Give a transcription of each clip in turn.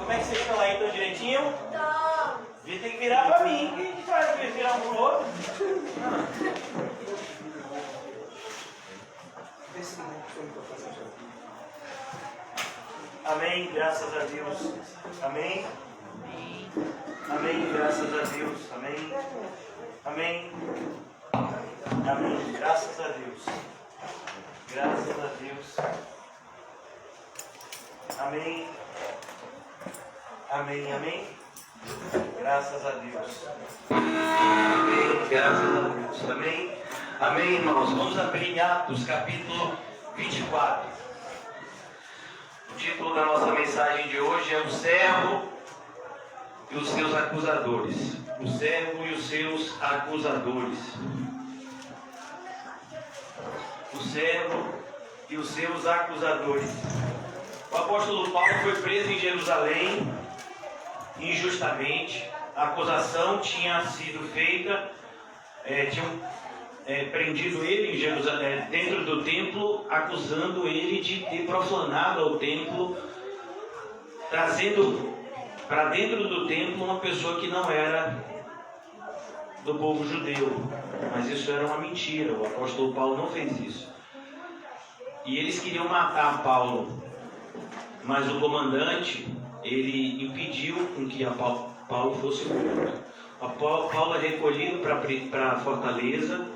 Como é que vocês estão aí? Estão direitinho? Então, Devia ter que virar pra mim. O que a gente vai virar um pro outro? Amém, graças a Deus. Amém. Amém, graças a Deus. Amém. Amém. Amém, graças a Deus. Graças a Deus. Amém. Amém, amém. Graças a Deus. Amém, graças a Deus. Amém. Amém, irmãos. Vamos abrir em Atos, capítulo 24. O título da nossa mensagem de hoje é O Servo e os seus acusadores. O servo e os seus acusadores. O servo e os seus acusadores. O apóstolo Paulo foi preso em Jerusalém injustamente. A acusação tinha sido feita, tinham prendido ele em Jerusalém, dentro do templo, acusando ele de ter profanado o templo, trazendo para dentro do templo uma pessoa que não era do povo judeu. Mas isso era uma mentira, o apóstolo Paulo não fez isso. E eles queriam matar Paulo, mas o comandante, ele impediu com que Paulo fosse morto. Paulo é recolhido para a fortaleza.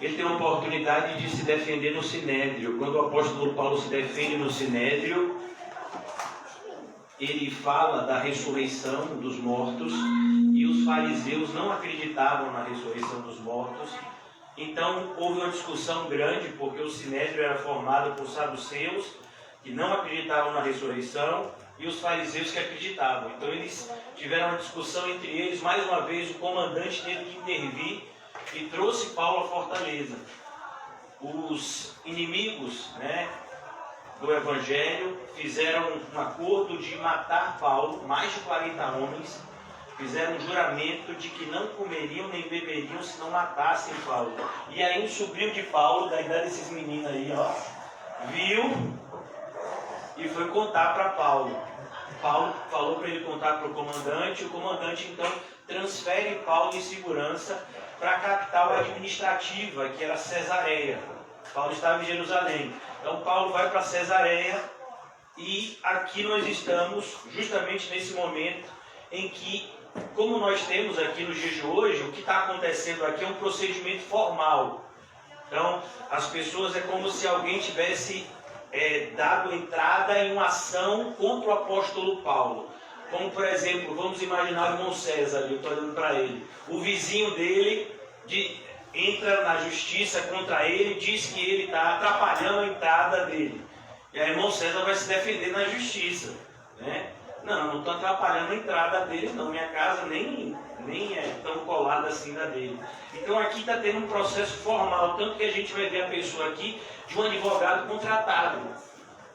Ele tem a oportunidade de se defender no Sinédrio. Quando o apóstolo Paulo se defende no Sinédrio, ele fala da ressurreição dos mortos, e os fariseus não acreditavam na ressurreição dos mortos. Então houve uma discussão grande, porque o Sinédrio era formado por saduceus, que não acreditavam na ressurreição, e os fariseus que acreditavam. Então eles tiveram uma discussão entre eles. Mais uma vez o comandante teve que intervir e trouxe Paulo à fortaleza. Os inimigos, do Evangelho fizeram um acordo de matar Paulo. Mais de 40 homens fizeram um juramento de que não comeriam nem beberiam se não matassem Paulo. E aí um sobrinho de Paulo, da idade desses meninos aí, viu e foi contar para Paulo. Paulo falou para ele contar para o comandante. O comandante então transfere Paulo em segurança para a capital administrativa, que era Cesareia. Paulo estava em Jerusalém. Então Paulo vai para Cesareia, e aqui nós estamos justamente nesse momento em que, como nós temos aqui nos dias de hoje, o que está acontecendo aqui é um procedimento formal. Então as pessoas, é como se alguém tivesse dado entrada em uma ação contra o apóstolo Paulo. Como, por exemplo, vamos imaginar o irmão César ali, eu estou olhando para ele. O vizinho dele entra na justiça contra ele, diz que ele está atrapalhando a entrada dele. E aí o irmão César vai se defender na justiça. Não estou atrapalhando a entrada dele, não. Minha casa nem é tão colada assim da dele. Então aqui está tendo um processo formal, tanto que a gente vai ver a pessoa aqui de um advogado contratado.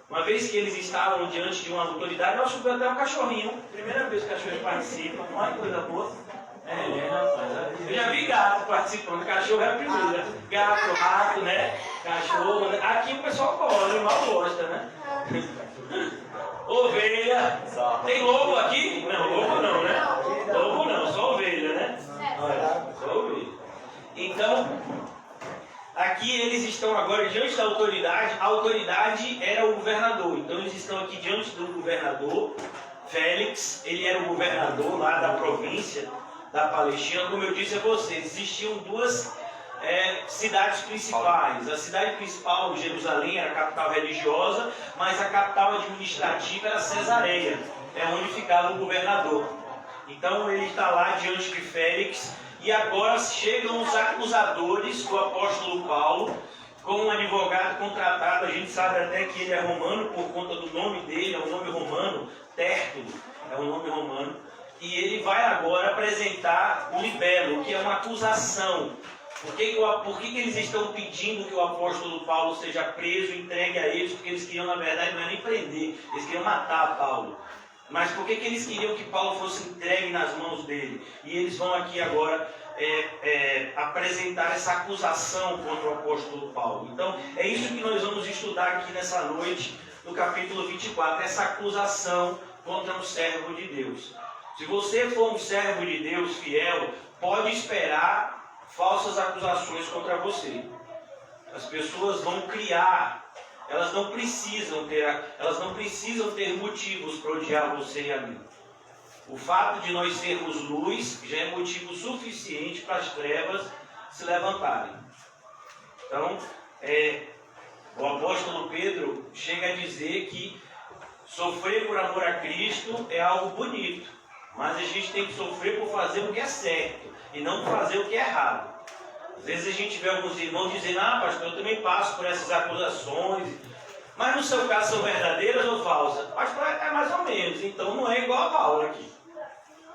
Uma vez que eles estavam diante de uma autoridade, nós subiu até um cachorrinho. Primeira vez que o cachorro participa, olha que coisa boa. Rapaz, eu já vi gato participando, cachorro é a primeira. Gato, rato, cachorro. Aqui o pessoal gosta, o animal gosta, Ovelha. Tem lobo aqui? Não, lobo não, Lobo não, só ovelha, Olha, só ovelha. Então, aqui eles estão agora diante da autoridade. A autoridade era o governador. Então eles estão aqui diante do governador Félix. Ele era o governador lá da província da Palestina. Como eu disse a vocês, existiam duas cidades principais. A cidade principal, Jerusalém, era a capital religiosa, mas a capital administrativa era Cesareia, onde ficava o governador. Então ele está lá diante de Félix, e agora chegam os acusadores do apóstolo Paulo, com um advogado contratado. A gente sabe até que ele é romano por conta do nome dele, é um nome romano, Tértulo, é um nome romano. E ele vai agora apresentar o libelo, que é uma acusação. Por que eles estão pedindo que o apóstolo Paulo seja preso e entregue a eles? Porque eles queriam, na verdade, não é nem prender, eles queriam matar Paulo. Mas por que eles queriam que Paulo fosse entregue nas mãos dele? E eles vão aqui agora apresentar essa acusação contra o apóstolo Paulo. Então, é isso que nós vamos estudar aqui nessa noite, no capítulo 24, essa acusação contra um servo de Deus. Se você for um servo de Deus fiel, pode esperar falsas acusações contra você. As pessoas vão criar, elas não precisam ter motivos para odiar você e a mim. O fato de nós sermos luz já é motivo suficiente para as trevas se levantarem. Então, o apóstolo Pedro chega a dizer que sofrer por amor a Cristo é algo bonito, mas a gente tem que sofrer por fazer o que é certo e não por fazer o que é errado. Às vezes a gente vê alguns irmãos dizendo: pastor, eu também passo por essas acusações, mas no seu caso são verdadeiras ou falsas? Pastor, é mais ou menos, então não é igual a Paulo aqui.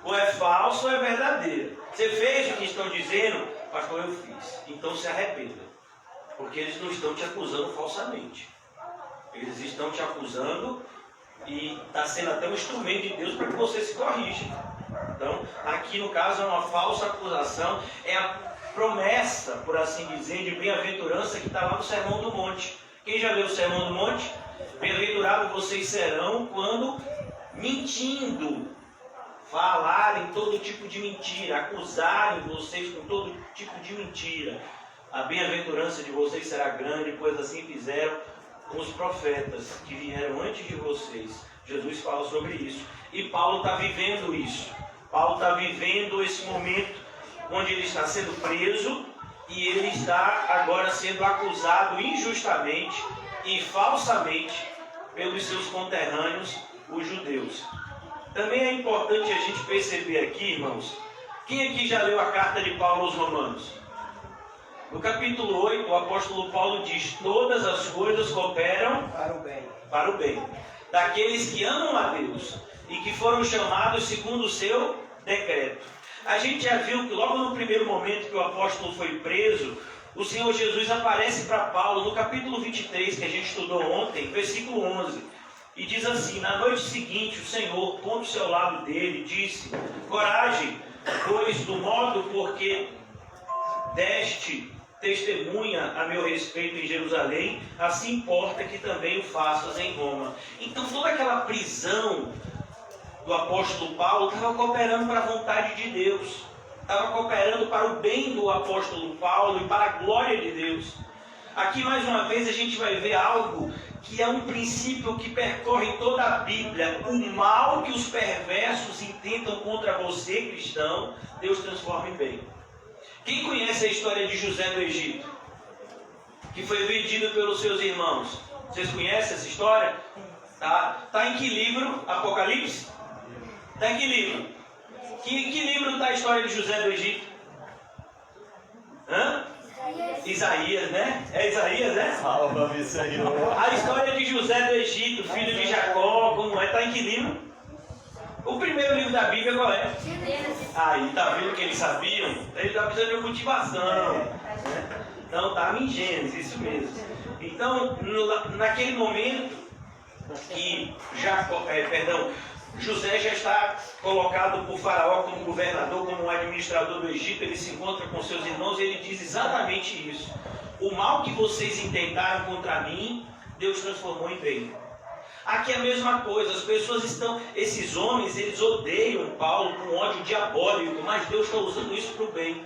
Ou é falso ou é verdadeira. Você fez o que estão dizendo? Pastor, eu fiz. Então se arrependa, porque eles não estão te acusando falsamente. Eles estão te acusando e está sendo até um instrumento de Deus para que você se corrija. Então, aqui no caso é uma falsa acusação, é a promessa, por assim dizer, de bem-aventurança que está lá no Sermão do Monte. Quem já leu o Sermão do Monte? Bem-aventurados vocês serão quando, mentindo, falarem todo tipo de mentira, acusarem vocês com todo tipo de mentira. A bem-aventurança de vocês será grande, pois assim fizeram com os profetas que vieram antes de vocês. Jesus fala sobre isso. E Paulo está vivendo isso. Paulo está vivendo esse momento onde ele está sendo preso e ele está agora sendo acusado injustamente e falsamente pelos seus conterrâneos, os judeus. Também é importante a gente perceber aqui, irmãos, quem aqui já leu a carta de Paulo aos Romanos? No capítulo 8, o apóstolo Paulo diz: todas as coisas cooperam para o bem daqueles que amam a Deus e que foram chamados segundo o seu decreto. A gente já viu que logo no primeiro momento que o apóstolo foi preso, o Senhor Jesus aparece para Paulo no capítulo 23, que a gente estudou ontem, versículo 11. E diz assim: na noite seguinte o Senhor, pondo-se ao lado dele, disse: coragem, pois do modo porque deste testemunha a meu respeito em Jerusalém, assim importa que também o faças em Roma. Então toda aquela prisão do apóstolo Paulo estava cooperando para a vontade de Deus, estava cooperando para o bem do apóstolo Paulo e para a glória de Deus. Aqui mais uma vez a gente vai ver algo que é um princípio que percorre toda a Bíblia. O mal que os perversos intentam contra você, cristão, Deus transforma em bem. Quem conhece a história de José do Egito, que foi vendido pelos seus irmãos? Vocês conhecem essa história? Tá em que livro? Apocalipse? Está em que livro? Que livro está a história de José do Egito? Isaías, né? É Isaías, né? Salva-me, Senhor. A história de José do Egito, filho de Jacó, como é? Está em que livro? O primeiro livro da Bíblia qual é? Aí, tá vendo que eles sabiam? Ele está precisando de motivação. Né? Então, estava em Gênesis, isso mesmo. Então, naquele momento que José já está colocado por Faraó como governador, como administrador do Egito, ele se encontra com seus irmãos e ele diz exatamente isso: o mal que vocês intentaram contra mim, Deus transformou em bem. Aqui é a mesma coisa, as pessoas esses homens, eles odeiam Paulo com ódio diabólico, mas Deus está usando isso para o bem.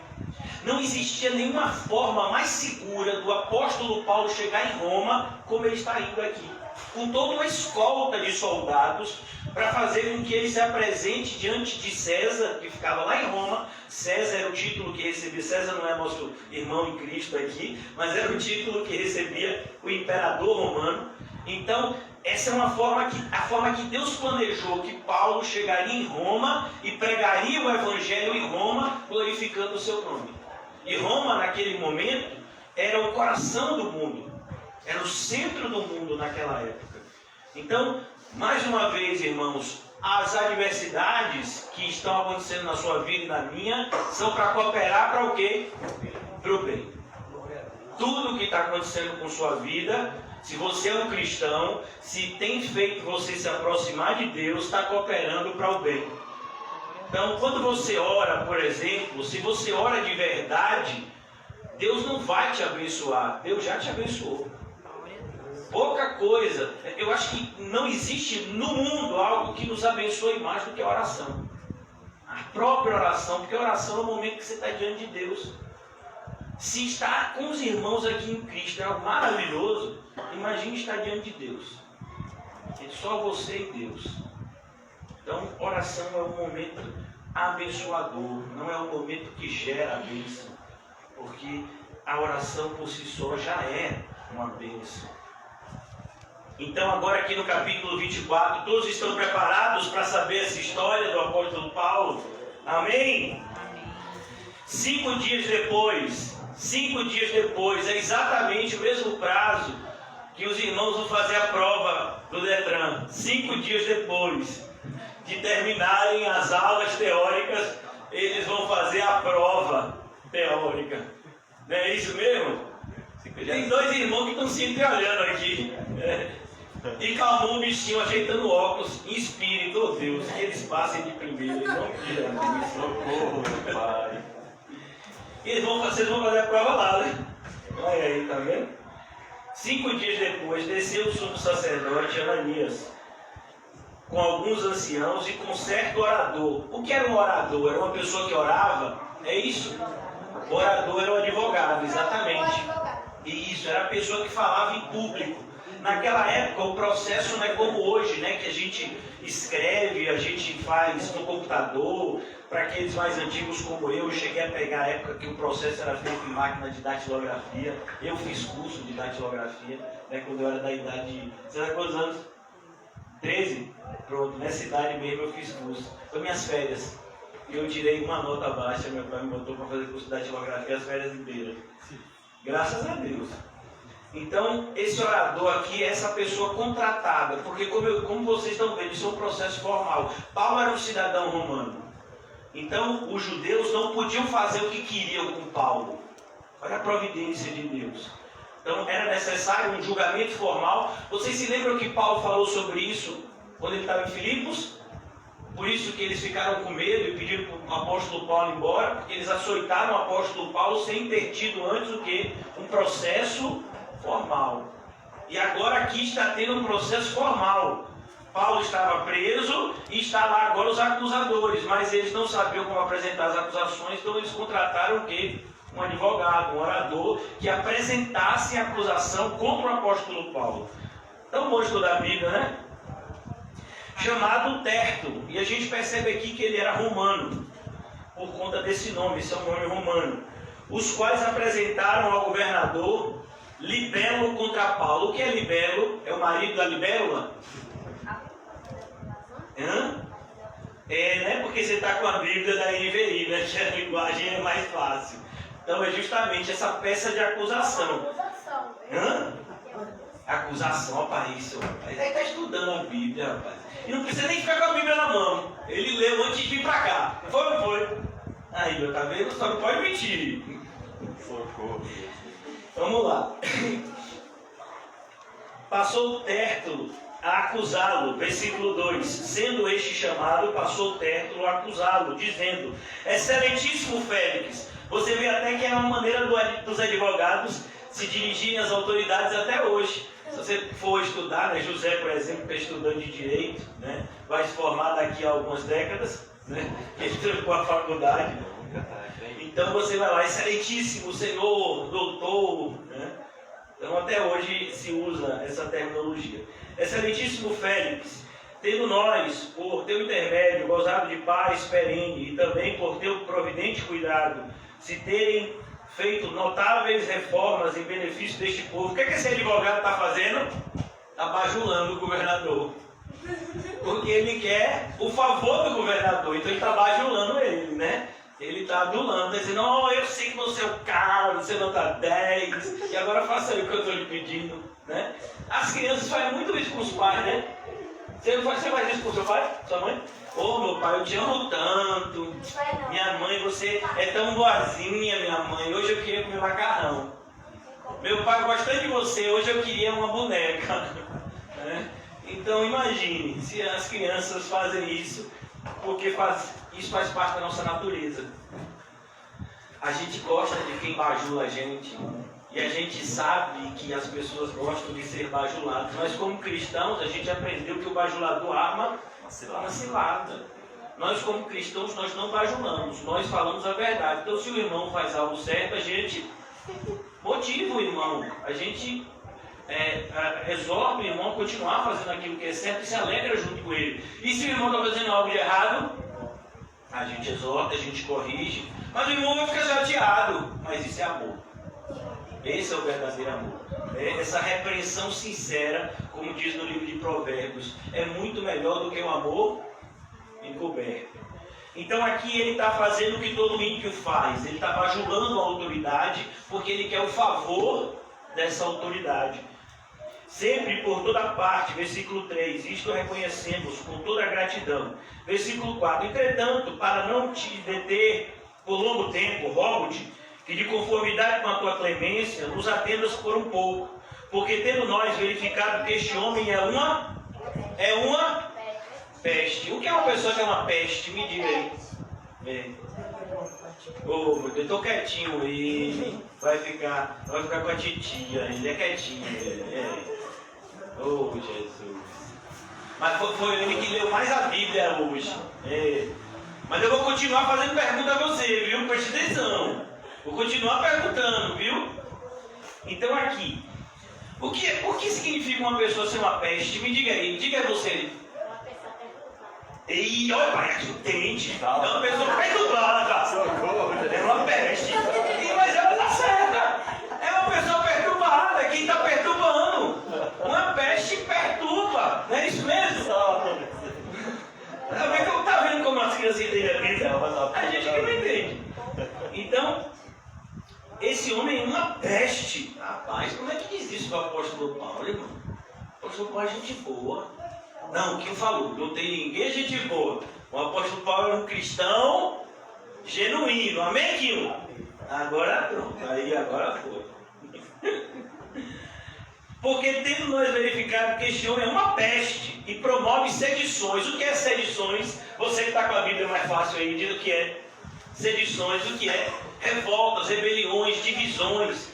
Não existia nenhuma forma mais segura do apóstolo Paulo chegar em Roma como ele está indo aqui, com toda uma escolta de soldados, para fazer com que ele se apresente diante de César, que ficava lá em Roma. César era o título que recebia. César não é nosso irmão em Cristo aqui, mas era o título que recebia o imperador romano. Então, essa é a forma que Deus planejou que Paulo chegaria em Roma e pregaria o evangelho em Roma, glorificando o seu nome. E Roma, naquele momento, era o coração do mundo, era o centro do mundo naquela época. Então, mais uma vez, irmãos, as adversidades que estão acontecendo na sua vida e na minha são para cooperar para o quê? Para o bem. Tudo que está acontecendo com sua vida, se você é um cristão, se tem feito você se aproximar de Deus, está cooperando para o bem. Então, quando você ora, por exemplo, se você ora de verdade, Deus não vai te abençoar, Deus já te abençoou. Pouca coisa. Eu acho que não existe no mundo algo que nos abençoe mais do que a oração. A própria oração, porque a oração é o momento que você está diante de Deus. Se estar com os irmãos aqui em Cristo é algo maravilhoso, imagine estar diante de Deus. É só você e Deus. Então, oração é um momento abençoador, não é um momento que gera a bênção, porque a oração por si só já é uma bênção. Então, agora aqui no capítulo 24, todos estão preparados para saber essa história do apóstolo Paulo? Amém? 5 dias depois, é exatamente o mesmo prazo que os irmãos vão fazer a prova do Detran. 5 dias depois de terminarem as aulas teóricas, eles vão fazer a prova teórica. Não é isso mesmo? Tem 2 irmãos que estão se entreolhando aqui. E calmou o bichinho ajeitando óculos em espírito. Oh Deus, que eles passem de primeiro. Eles não queiram. Socorro, meu Pai. E vocês vão fazer a prova lá, né? Olha aí, tá vendo? 5 dias depois, desceu o sumo sacerdote Ananias com alguns anciãos e com certo orador. O que era um orador? Era uma pessoa que orava? É isso? O orador era o advogado, exatamente. E isso, era a pessoa que falava em público. Naquela época o processo não é como hoje, né? Que a gente escreve, a gente faz no computador. Para aqueles mais antigos como eu cheguei a pegar a época que o processo era feito em máquina de datilografia. Eu fiz curso de datilografia, né, quando eu era da idade de... Você sabe quantos anos? 13? Pronto, nessa idade mesmo eu fiz curso. Foi minhas férias. E eu tirei uma nota baixa, meu pai me botou para fazer curso de datilografia as férias inteiras. Graças a Deus. Então, esse orador aqui é essa pessoa contratada, porque como vocês estão vendo, isso é um processo formal. Paulo era um cidadão romano. Então, os judeus não podiam fazer o que queriam com Paulo. Olha a providência de Deus. Então, era necessário um julgamento formal. Vocês se lembram que Paulo falou sobre isso quando ele estava em Filipos? Por isso que eles ficaram com medo e pediram para o apóstolo Paulo ir embora, porque eles açoitaram o apóstolo Paulo sem ter tido antes o quê? Um processo formal. E agora aqui está tendo um processo formal. Paulo estava preso e está lá agora os acusadores, mas eles não sabiam como apresentar as acusações, então eles contrataram o quê? Um advogado, um orador, que apresentasse a acusação contra o apóstolo Paulo. Tão bom estudar a Bíblia, né? Chamado Tértulo, e a gente percebe aqui que ele era romano, por conta desse nome, esse é um nome romano, os quais apresentaram ao governador Libelo contra Paulo. O que é Libelo? É o marido da libélula? É, né? Porque você está com a Bíblia da NVI, né? Que a linguagem é mais fácil. Então é justamente essa peça de acusação. Acusação, rapaz, isso, rapaz. Aí está estudando a Bíblia, rapaz. E não precisa nem ficar com a Bíblia na mão. Ele leu antes de vir para cá. Foi ou não foi? Aí, meu, tá vendo? Só não pode mentir. Socorro. Vamos lá. Passou o Tértulo a acusá-lo, versículo 2. Sendo este chamado, passou o Tértulo a acusá-lo, dizendo: Excelentíssimo Félix, você vê até que é uma maneira dos advogados se dirigirem às autoridades até hoje. Se você for estudar, né, José, por exemplo, que é estudante de Direito, né, vai se formar daqui a algumas décadas, né, ele trancou a faculdade. Então você vai lá, excelentíssimo senhor, doutor, né? Então até hoje se usa essa terminologia. Excelentíssimo Félix, tendo nós, por teu intermédio, gozado de paz perene e também por teu providente cuidado, se terem feito notáveis reformas em benefício deste povo. O que é que esse advogado está fazendo? Está bajulando o governador. Porque ele quer o favor do governador, então ele está bajulando ele, né? Ele está adulando, está dizendo: oh, eu sei que você é o cara, você não está 10, e agora faça aí o que eu estou lhe pedindo, né? As crianças fazem muito isso com os pais, né? Você faz isso com seu pai, sua mãe? Oh, meu pai, eu te amo tanto. Minha mãe, você é tão boazinha, minha mãe. Hoje eu queria comer macarrão. Meu pai gosta de você, hoje eu queria uma boneca. Né? Então imagine, se as crianças fazem isso, porque isso faz parte da nossa natureza. A gente gosta de quem bajula a gente. E a gente sabe que as pessoas gostam de ser bajuladas. Nós, como cristãos, a gente aprendeu que o bajulador arma uma cilada. Nós, como cristãos, nós não bajulamos, nós falamos a verdade. Então, se o irmão faz algo certo, a gente motiva o irmão, a gente exorta o irmão a continuar fazendo aquilo que é certo e se alegra junto com ele. E se o irmão está fazendo algo de errado, a gente exorta, a gente corrige, mas o irmão vai ficar chateado. Mas isso é amor. Esse é o verdadeiro amor. Essa repreensão sincera, como diz no livro de Provérbios, é muito melhor do que o amor encoberto. Então aqui ele está fazendo o que todo ímpio faz. Ele está bajulando a autoridade porque ele quer o favor dessa autoridade. Sempre por toda parte, versículo 3, isto reconhecemos com toda a gratidão. Versículo 4, entretanto, para não te deter por longo tempo, rogo-te que de conformidade com a tua clemência nos atendas por um pouco, porque tendo nós verificado que este homem é uma peste. O que é uma pessoa que é uma peste? Me diga aí. Eu estou quietinho aí, vai ficar com a titia, ele é quietinho. Jesus. Mas foi ele que leu mais a Bíblia hoje. Mas eu vou continuar fazendo pergunta a você, viu? Preste atenção. Vou continuar perguntando, viu? Então aqui, o que significa uma pessoa ser uma peste? Me diga aí, diga você. Uma pessoa perturbada. E olha, pai, aqui entende. É uma pessoa perturbada. É uma peste. Mas ela está certa. É uma pessoa perturbada. Quem está perturbando? Uma peste perturba. Não é isso mesmo? Tá vendo como as crianças entendem a Bíblia? A gente que não entende. Então, esse homem é uma peste. Rapaz, como é que diz isso para o apóstolo Paulo, irmão? O apóstolo Paulo é gente boa. Não, quem falou? Não tem ninguém gente boa. O apóstolo Paulo é um cristão genuíno. Amém, Quilo? Agora pronto. Agora foi. Porque tendo nós verificado que este homem é uma peste e promove sedições. O que é sedições? Você que está com a Bíblia mais fácil aí, diz o que é sedições, o que é revoltas, rebeliões, divisões.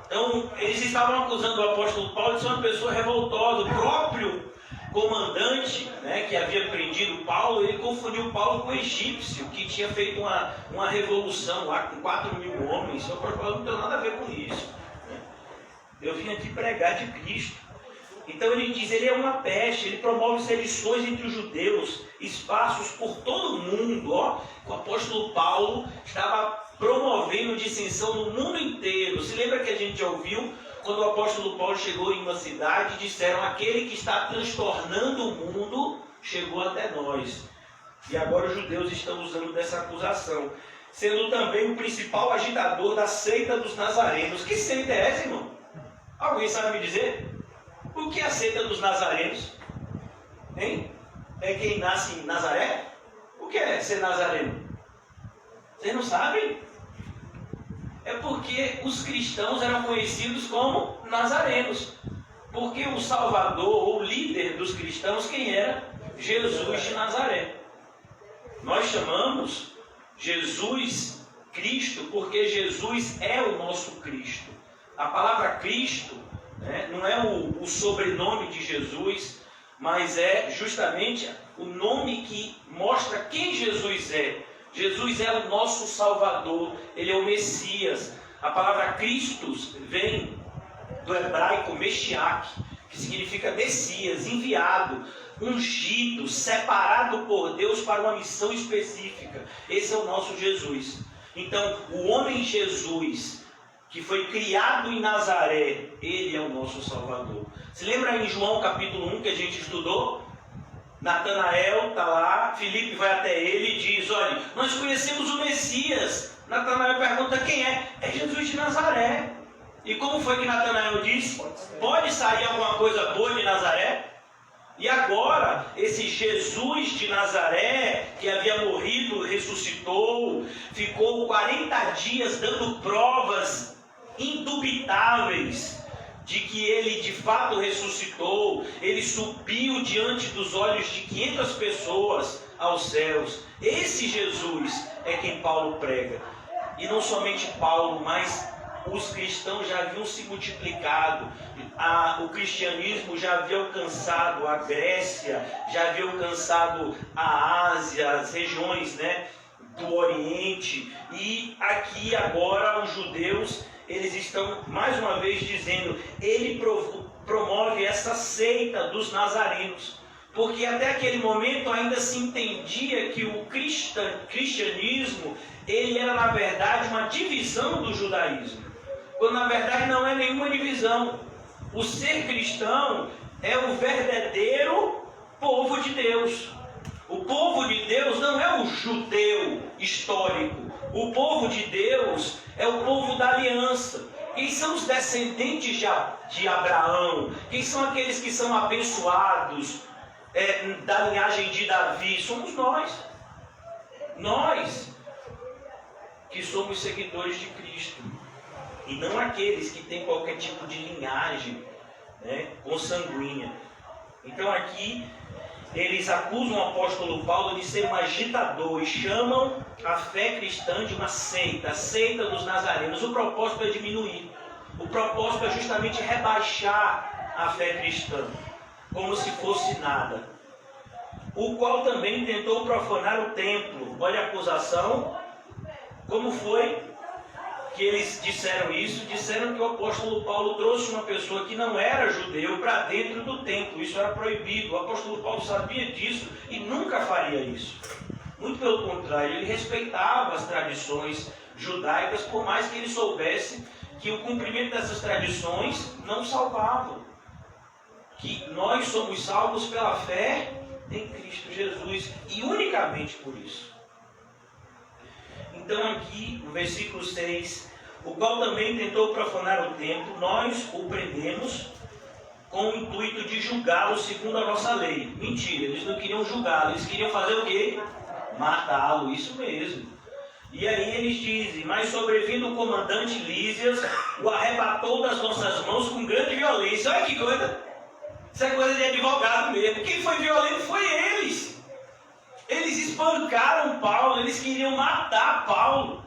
Então, eles estavam acusando o apóstolo Paulo de ser uma pessoa revoltosa. O próprio comandante, né, que havia prendido Paulo, ele confundiu Paulo com o egípcio, que tinha feito uma revolução lá com 4.000 homens. O apóstolo Paulo não tem nada a ver com isso. Eu vim aqui pregar de Cristo. Então ele diz, ele é uma peste, ele promove sedições entre os judeus, espaços por todo o mundo. O apóstolo Paulo estava promovendo dissensão no mundo inteiro. Se lembra que a gente já ouviu, quando o apóstolo Paulo chegou em uma cidade, disseram, aquele que está transtornando o mundo chegou até nós. E agora os judeus estão usando dessa acusação, sendo também o principal agitador da seita dos nazarenos. Que seita é essa, irmão? Alguém sabe me dizer? O que é a seita dos nazarenos? Hein? É quem nasce em Nazaré? O que é ser nazareno? Vocês não sabem? É porque os cristãos eram conhecidos como nazarenos. Porque o salvador, ou líder dos cristãos, quem era? Jesus de Nazaré. Nós chamamos Jesus Cristo porque Jesus é o nosso Cristo. A palavra Cristo, né, não é o sobrenome de Jesus, mas é justamente o nome que mostra quem Jesus é. Jesus é o nosso Salvador, Ele é o Messias. A palavra Christus vem do hebraico Meshiach, que significa Messias, enviado, ungido, separado por Deus para uma missão específica. Esse é o nosso Jesus. Então, o homem Jesus, que foi criado em Nazaré, ele é o nosso Salvador. Se lembra em João capítulo 1 que a gente estudou? Natanael está lá, Filipe vai até ele e diz, olha, nós conhecemos o Messias. Natanael pergunta quem é? É Jesus de Nazaré. E como foi que Natanael disse? Pode sair alguma coisa boa de Nazaré? E agora, esse Jesus de Nazaré, que havia morrido, ressuscitou, ficou 40 dias dando provas indubitáveis de que ele de fato ressuscitou. Ele subiu diante dos olhos de 500 pessoas aos céus. Esse Jesus é quem Paulo prega. E não somente Paulo, mas os cristãos já haviam se multiplicado, o cristianismo já havia alcançado a Grécia, já havia alcançado a Ásia, as regiões, né, do Oriente, e aqui agora os judeus, eles estão mais uma vez dizendo, ele promove essa seita dos nazarenos, porque até aquele momento ainda se entendia que o cristianismo, ele era na verdade uma divisão do judaísmo, quando na verdade não é nenhuma divisão. O ser cristão é o verdadeiro povo de Deus. O povo de Deus não é o judeu histórico. O povo de Deus é o povo da aliança. Quem são os descendentes de Abraão? Quem são aqueles que são abençoados da linhagem de Davi? Somos nós. Nós que somos seguidores de Cristo. E não aqueles que têm qualquer tipo de linhagem, né, consanguínea. Então aqui eles acusam o apóstolo Paulo de ser um agitador e chamam a fé cristã de uma seita, a seita dos nazarenos. O propósito é diminuir. O propósito é justamente rebaixar a fé cristã, como se fosse nada. O qual também tentou profanar o templo. Olha a acusação. Como foi que eles disseram isso? Disseram que o apóstolo Paulo trouxe uma pessoa que não era judeu para dentro do templo. Isso era proibido. O apóstolo Paulo sabia disso e nunca faria isso. Muito pelo contrário, ele respeitava as tradições judaicas, por mais que ele soubesse que o cumprimento dessas tradições não salvava. Que nós somos salvos pela fé em Cristo Jesus e unicamente por isso. Então aqui no versículo 6, o qual também tentou profanar o templo, nós o prendemos com o intuito de julgá-lo segundo a nossa lei. Mentira, eles não queriam julgá-lo, eles queriam fazer o quê? Matá-lo, isso mesmo. E aí eles dizem, mas sobrevindo o comandante Lísias, o arrebatou das nossas mãos com grande violência. Olha que coisa! Isso é coisa de advogado mesmo. Quem foi violento foi eles. Eles espancaram Paulo, eles queriam matar Paulo.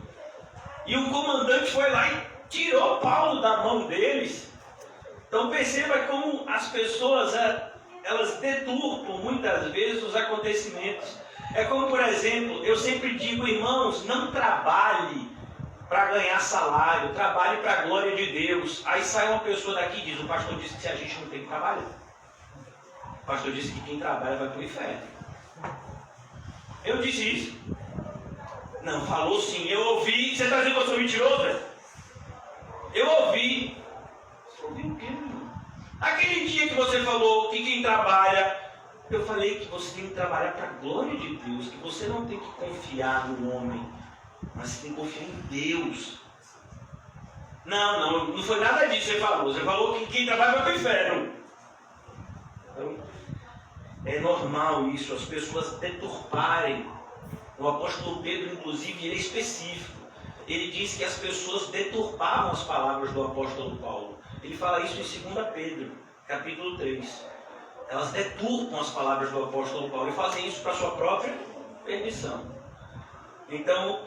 E o comandante foi lá e tirou Paulo da mão deles. Então perceba como as pessoas, elas deturpam muitas vezes os acontecimentos. É como, por exemplo, eu sempre digo, irmãos, não trabalhe para ganhar salário, trabalhe para a glória de Deus. Aí sai uma pessoa daqui e diz, o pastor disse que a gente não tem que trabalhar. O pastor disse que quem trabalha vai para o inferno. Eu disse isso? Não, falou sim, eu ouvi. Você está dizendo que eu sou mentiroso, velho? Eu ouvi. Você ouviu o quê, meu irmão? Aquele dia que você falou que quem trabalha, eu falei que você tem que trabalhar para a glória de Deus, que você não tem que confiar no homem, mas você tem que confiar em Deus. Não foi nada disso que você falou. Você falou que quem trabalha vai para o inferno. Então, é normal isso, as pessoas deturparem. O apóstolo Pedro, inclusive, ele é específico. Ele diz que as pessoas deturpavam as palavras do apóstolo Paulo. Ele fala isso em 2 Pedro, capítulo 3. Elas deturpam as palavras do apóstolo Paulo e fazem isso para a sua própria perdição. Então,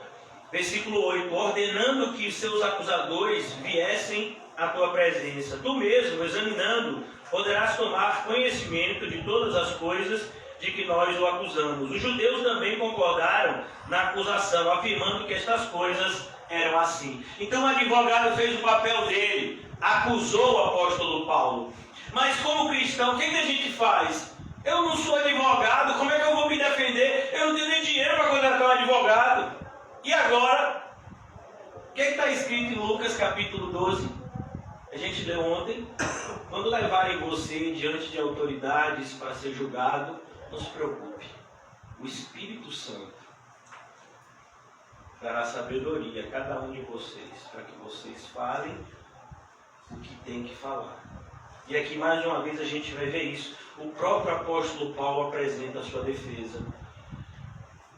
versículo 8. Ordenando que seus acusadores viessem à tua presença. Tu mesmo, examinando, poderás tomar conhecimento de todas as coisas de que nós o acusamos. Os judeus também concordaram na acusação, afirmando que estas coisas eram assim. Então o advogado fez o papel dele, acusou o apóstolo Paulo. Mas como cristão, o que a gente faz? Eu não sou advogado, como é que eu vou me defender? Eu não tenho nem dinheiro para contratar um advogado. E agora? O que está escrito em Lucas capítulo 12? A gente leu ontem. Quando levarem você diante de autoridades para ser julgado, não se preocupe. O Espírito Santo dará sabedoria a cada um de vocês, para que vocês falem o que tem que falar. E aqui mais uma vez a gente vai ver isso. O próprio apóstolo Paulo apresenta a sua defesa.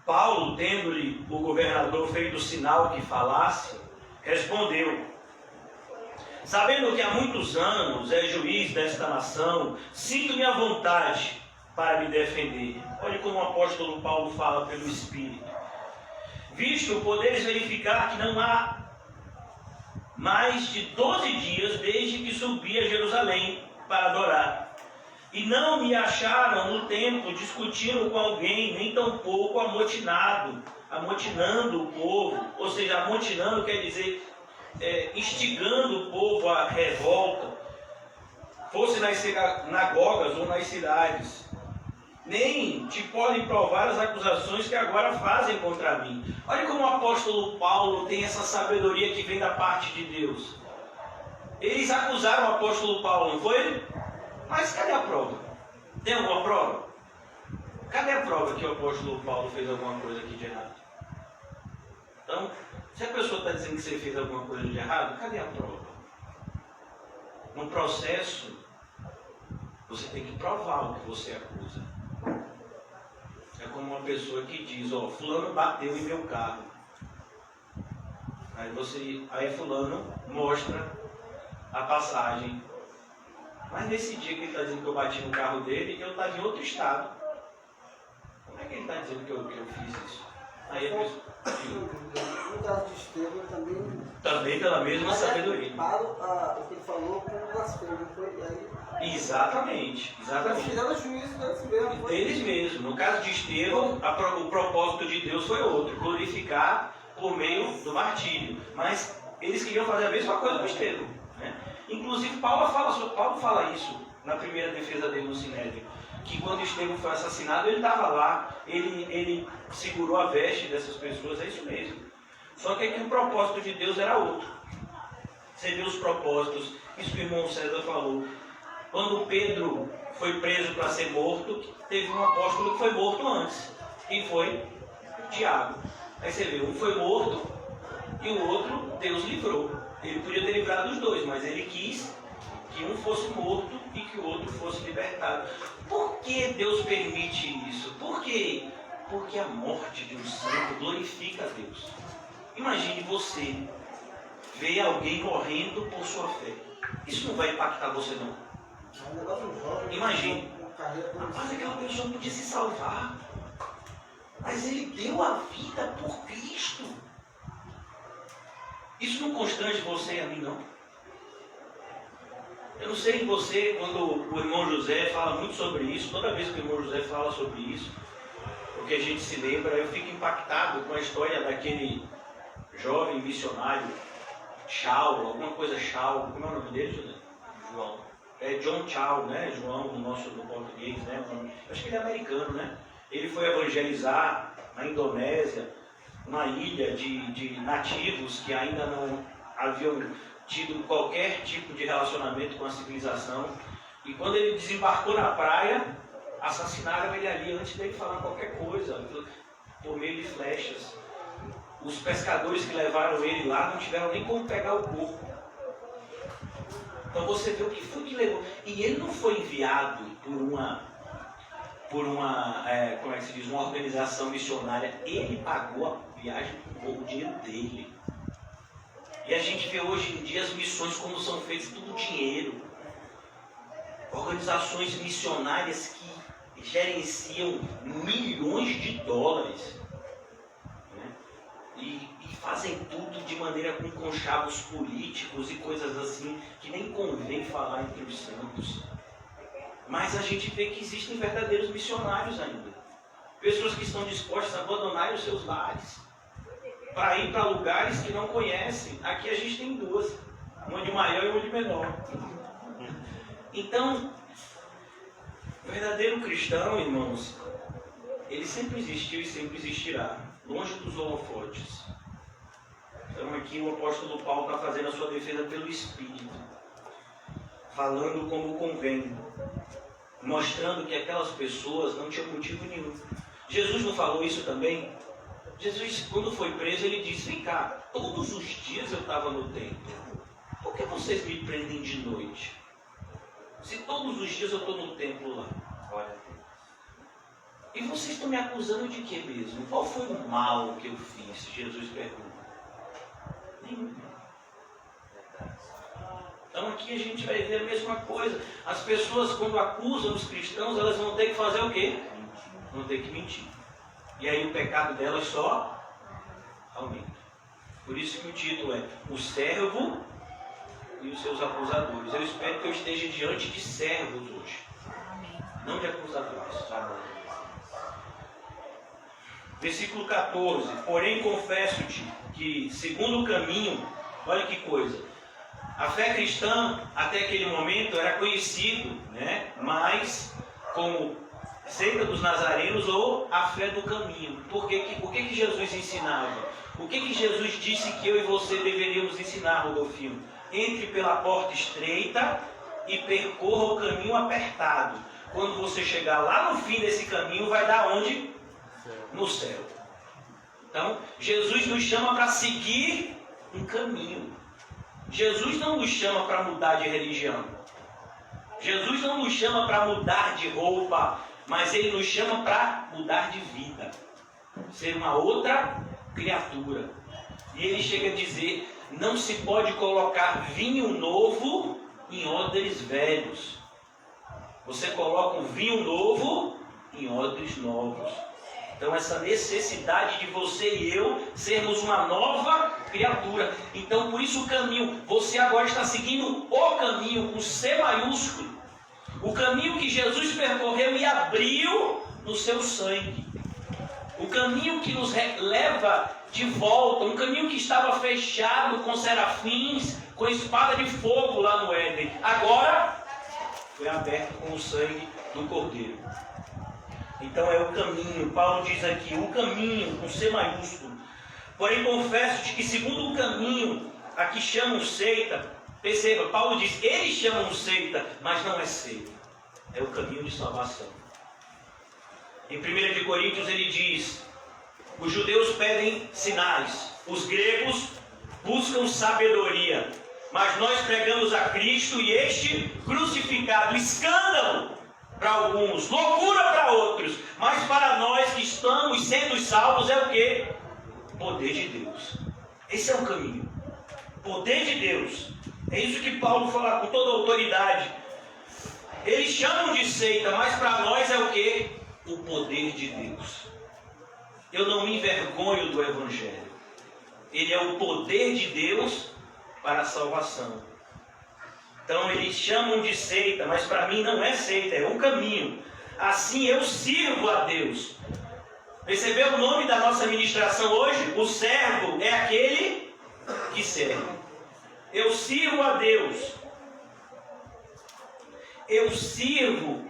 Paulo, tendo-lhe o governador feito o sinal que falasse, respondeu: sabendo que há muitos anos é juiz desta nação, sinto-me à vontade para me defender. Olha como o apóstolo Paulo fala pelo Espírito. Visto poderes verificar que não há mais de 12 dias desde que subi a Jerusalém para adorar. E não me acharam no templo discutindo com alguém, nem tampouco amotinando o povo. Ou seja, amotinando quer dizer instigando o povo à revolta, fosse nas sinagogas ou nas cidades. Nem te podem provar as acusações que agora fazem contra mim. Olha como o apóstolo Paulo tem essa sabedoria que vem da parte de Deus. Eles acusaram o apóstolo Paulo, não foi? Mas cadê a prova? Tem alguma prova? Cadê a prova que o apóstolo Paulo fez alguma coisa aqui de errado? Então, se a pessoa está dizendo que você fez alguma coisa de errado, cadê a prova? No processo, você tem que provar o que você acusa. É como uma pessoa que diz, fulano bateu em meu carro. Aí fulano mostra a passagem. Mas nesse dia que ele está dizendo que eu bati no carro dele, eu estava em outro estado. Como é que ele está dizendo que eu fiz isso? Aí a pessoa... No caso de Estevão também pela mesma sabedoria. O que ele falou com o blasfêmio, foi aí. Exatamente. Eles fizeram juízo deles mesmo. Deles mesmo. No caso de Estevão, o propósito de Deus foi outro, glorificar por meio do martírio. Mas eles queriam fazer a mesma coisa com Estevão, né? Inclusive Paulo fala isso na primeira defesa dele no Sinédrio, que quando Estevão foi assassinado, ele estava lá, ele segurou a veste dessas pessoas, é isso mesmo. Só que aqui o propósito de Deus era outro. Você vê os propósitos, isso que o irmão César falou. Quando Pedro foi preso para ser morto, teve um apóstolo que foi morto antes, e foi Tiago. Aí você vê, um foi morto e o outro Deus livrou. Ele podia ter livrado os dois, mas ele quis que um fosse morto e que o outro fosse libertado. Por que Deus permite isso? Por quê? Porque a morte de um santo glorifica a Deus. Imagine você ver alguém morrendo por sua fé. Isso não vai impactar você, não? Imagine. Rapaz, aquela pessoa podia se salvar, mas ele deu a vida por Cristo. Isso não constrange você e a mim, não? Eu não sei você, quando o irmão José fala muito sobre isso, toda vez que o irmão José fala sobre isso, porque a gente se lembra, eu fico impactado com a história daquele jovem missionário, Chau, alguma coisa Chau, como é o nome dele, José? João. É John Chau, né? João no português, né? Acho que ele é americano, né? Ele foi evangelizar na Indonésia, uma ilha de nativos que ainda não haviam tido qualquer tipo de relacionamento com a civilização. E quando ele desembarcou na praia, assassinaram ele ali antes dele falar qualquer coisa, por meio de flechas. Os pescadores que levaram ele lá não tiveram nem como pegar o corpo. Então você vê o que foi que levou. E ele não foi enviado por uma como é que se diz, uma organização missionária. Ele pagou a viagem com o dinheiro dele. E a gente vê hoje em dia as missões como são feitas, tudo dinheiro. Organizações missionárias que gerenciam milhões de dólares, né? E fazem tudo de maneira com conchavos políticos e coisas assim que nem convém falar entre os santos. Mas a gente vê que existem verdadeiros missionários ainda. Pessoas que estão dispostas a abandonar os seus lares para ir para lugares que não conhecem. Aqui a gente tem duas, uma de maior e uma de menor. Então, o verdadeiro cristão, irmãos, ele sempre existiu e sempre existirá, longe dos holofotes. Então aqui o apóstolo Paulo está fazendo a sua defesa pelo Espírito, falando como convém, mostrando que aquelas pessoas não tinham motivo nenhum. Jesus não falou isso também? Jesus, quando foi preso, ele disse: vem cá, todos os dias eu estava no templo, por que vocês me prendem de noite? Se todos os dias eu estou no templo lá. Olha. E vocês estão me acusando de quê mesmo? Qual foi o mal que eu fiz? Jesus pergunta. Nenhum. Então aqui a gente vai ver a mesma coisa. As pessoas, quando acusam os cristãos, elas vão ter que fazer o quê? Vão ter que mentir. E aí o pecado delas só aumenta. Por isso que o título é O Servo e os seus acusadores. Eu espero que eu esteja diante de servos hoje, não de acusadores. Amém. Versículo 14. Porém confesso-te que, segundo o caminho, olha que coisa, a fé cristã até aquele momento era conhecido, né, mais como seita dos nazarenos ou a fé do caminho. Por que Jesus ensinava? O que Jesus disse que eu e você deveríamos ensinar, Rodolfinho? Entre pela porta estreita e percorra o caminho apertado. Quando você chegar lá no fim desse caminho, vai dar onde? No céu. Então, Jesus nos chama para seguir um caminho. Jesus não nos chama para mudar de religião. Jesus não nos chama para mudar de roupa, mas Ele nos chama para mudar de vida. Ser uma outra criatura. E Ele chega a dizer, não se pode colocar vinho novo em odres velhos. Você coloca um vinho novo em odres novos. Então essa necessidade de você e eu sermos uma nova criatura. Então por isso o caminho, você agora está seguindo o caminho, com C maiúsculo. O caminho que Jesus percorreu e abriu no seu sangue. O caminho que nos leva de volta, um caminho que estava fechado com serafins, com espada de fogo lá no Éden. Agora foi aberto com o sangue do Cordeiro. Então é o caminho. Paulo diz aqui, o caminho, com C maiúsculo. Porém confesso-te que segundo o caminho, aqui chamam seita. Perceba, Paulo diz, eles chamam seita, mas não é seita. É o caminho de salvação. Em 1 Coríntios ele diz, os judeus pedem sinais, os gregos buscam sabedoria, mas nós pregamos a Cristo e este crucificado, escândalo para alguns, loucura para outros, mas para nós que estamos sendo salvos é o quê? Poder de Deus. Esse é o caminho. Poder de Deus. É isso que Paulo fala com toda a autoridade. Eles chamam de seita, mas para nós é o quê? O poder de Deus. Eu não me envergonho do Evangelho. Ele é o poder de Deus para a salvação. Então eles chamam de seita, mas para mim não é seita, é um caminho. Assim eu sirvo a Deus. Percebeu o nome da nossa ministração hoje? O servo é aquele que serve. Eu sirvo a Deus. Eu sirvo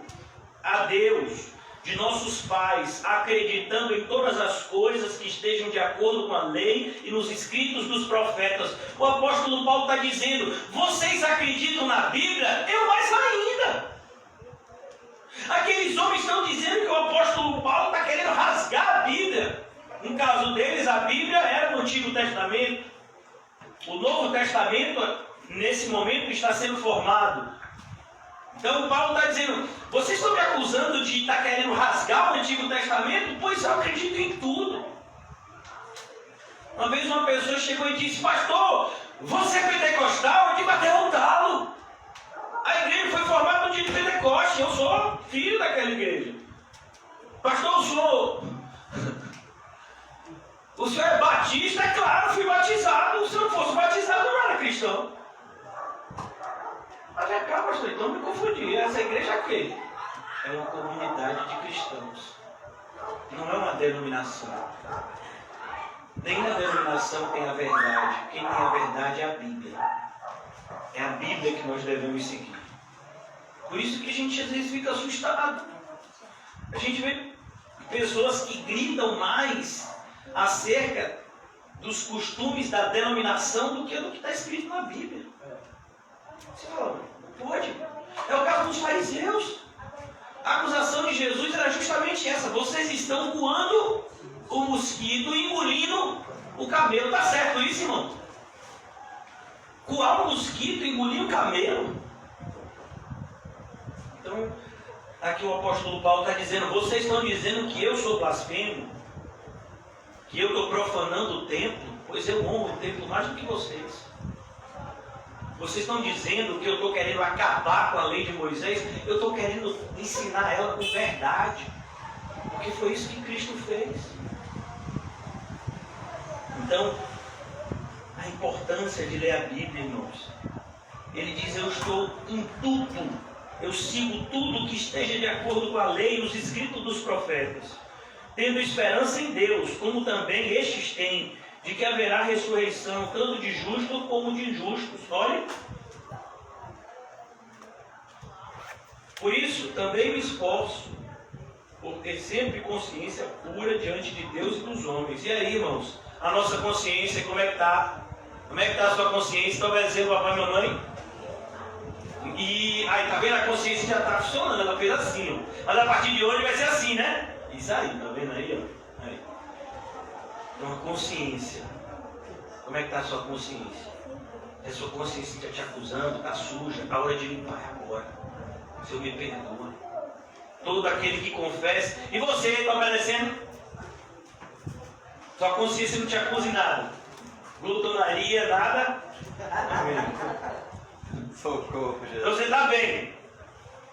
a Deus de nossos pais, acreditando em todas as coisas que estejam de acordo com a lei e nos escritos dos profetas. O apóstolo Paulo está dizendo, vocês acreditam na Bíblia? Eu mais ainda. Aqueles homens estão dizendo que o apóstolo Paulo está querendo rasgar a Bíblia. No caso deles, a Bíblia era o Antigo Testamento. O Novo Testamento, nesse momento, está sendo formado. Então Paulo está dizendo, vocês estão me acusando de estar querendo rasgar o Antigo Testamento? Pois eu acredito em tudo. Uma vez uma pessoa chegou e disse, pastor, você é pentecostal? Eu digo, até um talo. A igreja foi formada no dia de Pentecoste, eu sou filho daquela igreja. Pastor, o senhor é batista? É claro, fui batizado. Se eu não fosse batizado, eu não era cristão. Mas é cá, pastor, então me confundi. Essa igreja é quê? É uma comunidade de cristãos. Não é uma denominação. Nenhuma denominação tem a verdade. Quem tem a verdade é a Bíblia. É a Bíblia que nós devemos seguir. Por isso que a gente às vezes fica assustado. A gente vê pessoas que gritam mais acerca dos costumes da denominação do que do que está escrito na Bíblia. Você fala, pode. É o caso dos fariseus. A acusação de Jesus era justamente essa. Vocês estão coando o mosquito e engolindo o camelo. Está certo isso, irmão? Coar um mosquito e engolir um camelo. Então, aqui o apóstolo Paulo está dizendo, vocês estão dizendo que eu sou blasfemo, que eu estou profanando o templo, pois eu honro o templo mais do que vocês. Vocês estão dizendo que eu estou querendo acabar com a lei de Moisés, eu estou querendo ensinar ela com verdade, porque foi isso que Cristo fez. Então, a importância de ler a Bíblia, irmãos. Ele diz, eu estou em tudo, eu sigo tudo que esteja de acordo com a lei e os escritos dos profetas, tendo esperança em Deus, como também estes têm, de que haverá ressurreição, tanto de justos como de injustos. Olha. Por isso, também me esforço, por ter sempre consciência pura diante de Deus e dos homens. E aí, irmãos, a nossa consciência, como é que está? Como é que está a sua consciência? Está obedecendo papai e mamãe? E aí, tá vendo? A consciência já está funcionando, ela fez assim, ó. Mas a partir de hoje vai ser assim, né? Isso aí, tá vendo aí, ó? Aí. Uma consciência. Como é que está a sua consciência? A sua consciência está te acusando, está suja, a hora de limpar agora. Senhor, me perdoa. Todo aquele que confessa. E você, está obedecendo? Sua consciência não te acusa em nada. Glutonaria, nada. Amém. Socorro, Jesus. Então você está bem.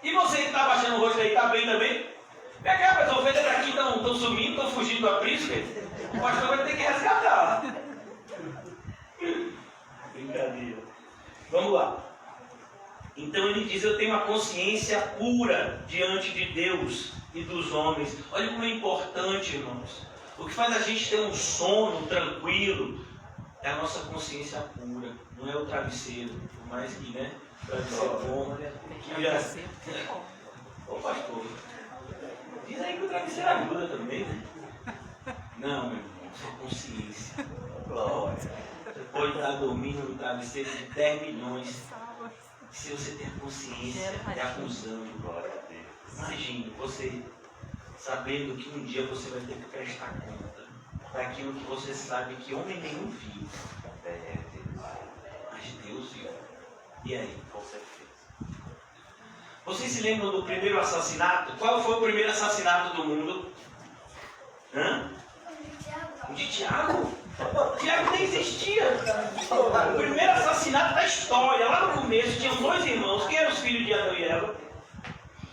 E você que está baixando o rosto aí, está bem também? É que as ovelhas daqui estão sumindo, estão fugindo do aprisco. O pastor vai ter que resgatar. Brincadeira. Vamos lá. Então ele diz, eu tenho uma consciência pura diante de Deus e dos homens. Olha como é importante, irmãos. O que faz a gente ter um sono tranquilo é a nossa consciência pura. Não é o travesseiro, por mais que, né? O travesseiro bom. Ô pastor, diz aí que o travesseiro ajuda também, né? Não, meu irmão, sua consciência. Glória. Você pode estar dormindo no travesseiro de 10 milhões. Se você tem a consciência te acusando, glória a Deus. Imagine você sabendo que um dia você vai ter que prestar conta daquilo que você sabe que homem nenhum viu. Mas Deus viu. E aí, com certeza. Vocês se lembram do primeiro assassinato? Qual foi o primeiro assassinato do mundo? O de Tiago. Tiago nem existia. O primeiro assassinato da história. Lá no começo tinham 2 irmãos. Quem eram os filhos de Adão e Eva?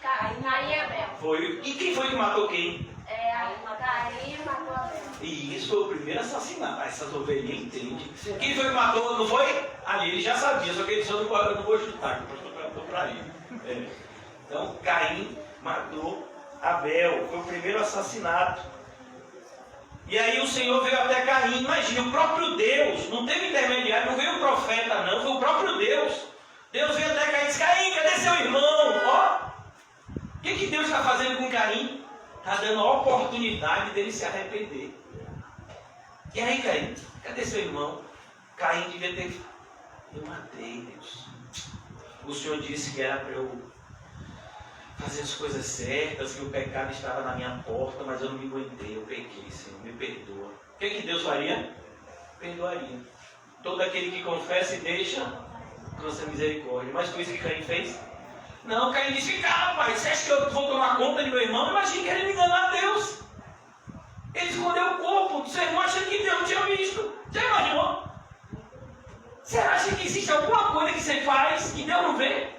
Caim e Abel. Foi. E quem foi que matou quem? Caim matou Abel. E isso foi o primeiro assassinato. Essas ovelhinhas entendem. Quem foi que matou? Não foi? Ali ele já sabia, só que ele só não vou chutar, que eu estou para ele. Então Caim matou Abel. Foi o primeiro assassinato. E aí o Senhor veio até Caim. Imagina, o próprio Deus, não teve intermediário, não veio o profeta não, foi o próprio Deus. Deus veio até Caim e disse, Caim, cadê seu irmão? Ó, o que Deus está fazendo com Caim? Está dando a oportunidade dele se arrepender. E aí, Caim, cadê seu irmão? Caim devia ter... Eu matei, Deus. O Senhor disse que era para eu fazer as coisas certas, que o pecado estava na minha porta, mas eu não me aguentei, eu pequei, Senhor, me perdoa. O que Deus faria? Perdoaria. Todo aquele que confessa e deixa, alcança misericórdia. Mas foi isso que Caim fez? Não, Caim disse, cara, pai, você acha que eu vou tomar conta de meu irmão? Imagina querendo enganar Deus. Ele escondeu o corpo do seu irmão, achando que Deus não tinha visto. Já imaginou? Você acha que existe alguma coisa que você faz que Deus não vê?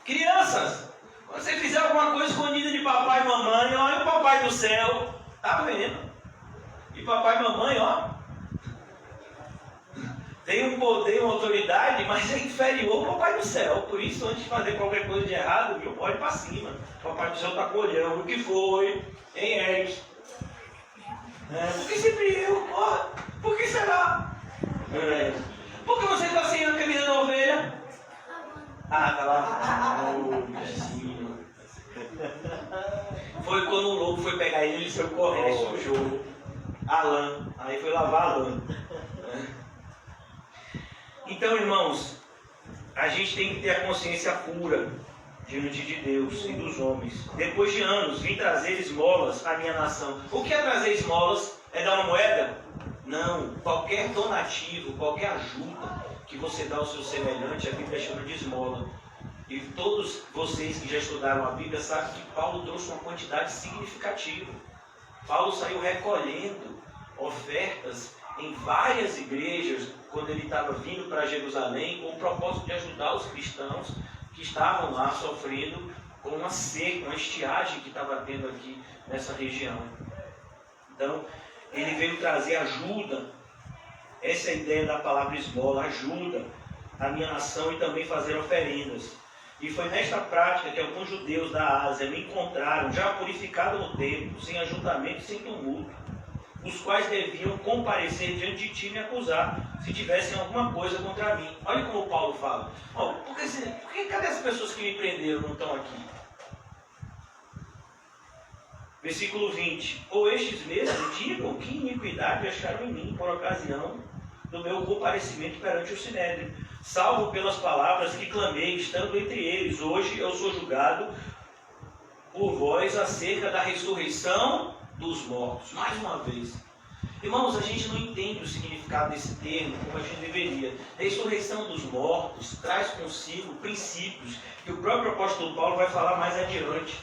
Crianças, quando você fizer alguma coisa escondida de papai e mamãe, olha o papai do céu, tá vendo? E papai e mamãe, ó, tem um poder, uma autoridade, mas é inferior ao papai do céu. Por isso, antes de fazer qualquer coisa de errado, viu, pode ir para cima. O papai do céu está colhendo. O que foi? Quem é isso? Por que sempre eu? Oh, por que será? Por que você está sem a camisa da ovelha? Ah, tá lá. Bichinho. Foi quando o lobo foi pegar ele saiu correndo, sujou a lã. Aí foi lavar a lã. Então, irmãos, a gente tem que ter a consciência pura diante de Deus e dos homens. Depois de anos, vim trazer esmolas à minha nação. O que é trazer esmolas? É dar uma moeda? Não. Qualquer donativo, qualquer ajuda que você dá ao seu semelhante, a Bíblia chama de esmola. E todos vocês que já estudaram a Bíblia sabem que Paulo trouxe uma quantidade significativa. Paulo saiu recolhendo ofertas em várias igrejas quando ele estava vindo para Jerusalém com o propósito de ajudar os cristãos que estavam lá sofrendo com uma seca, uma estiagem que estava tendo aqui nessa região. Então, ele veio trazer ajuda Essa é a ideia da palavra esmola, ajuda a minha nação e também fazer oferendas. E foi nesta prática que alguns judeus da Ásia me encontraram, já purificado no templo, sem ajuntamento e sem tumulto, os quais deviam comparecer diante de ti e me acusar, se tivessem alguma coisa contra mim. Olha como Paulo fala. Oh, cadê as pessoas que me prenderam não estão aqui? Versículo 20. Ou estes mesmos digam que iniquidade acharam em mim por ocasião do meu comparecimento perante o Sinédrio, salvo pelas palavras que clamei, estando entre eles. Hoje eu sou julgado por vós acerca da ressurreição dos mortos. Mais uma vez. Irmãos, a gente não entende o significado desse termo como a gente deveria. Ressurreição dos mortos traz consigo princípios que o próprio apóstolo Paulo vai falar mais adiante.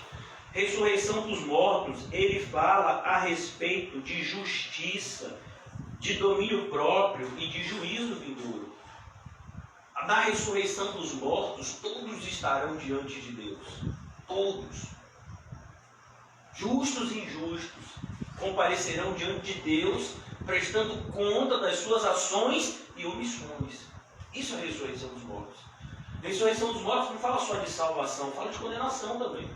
Ressurreição dos mortos, ele fala a respeito de justiça, de domínio próprio e de juízo vindouro. Na ressurreição dos mortos, todos estarão diante de Deus. Todos. Justos e injustos comparecerão diante de Deus, prestando conta das suas ações e omissões. Isso é a ressurreição dos mortos. A ressurreição dos mortos não fala só de salvação, fala de condenação também.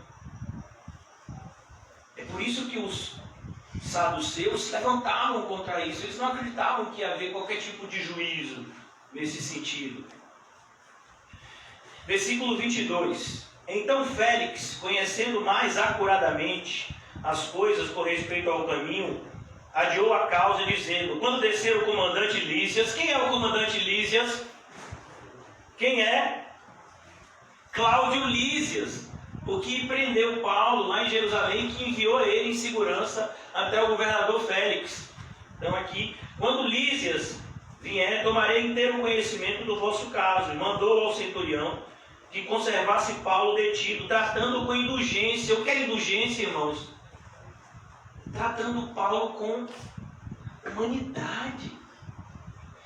É por isso que os saduceus se levantavam contra isso. Eles não acreditavam que ia haver qualquer tipo de juízo nesse sentido. Versículo 22. Então Félix, conhecendo mais acuradamente as coisas por respeito ao caminho, adiou a causa, dizendo: quando descer o comandante Lísias. Quem é o comandante Lísias? Quem é? Cláudio Lísias, o que prendeu Paulo lá em Jerusalém, que enviou ele em segurança até o governador Félix. Então aqui, quando Lísias vier, tomarei inteiro conhecimento do vosso caso. E mandou ao centurião que conservasse Paulo detido, tratando com indulgência. O que é indulgência, irmãos? Tratando Paulo com humanidade.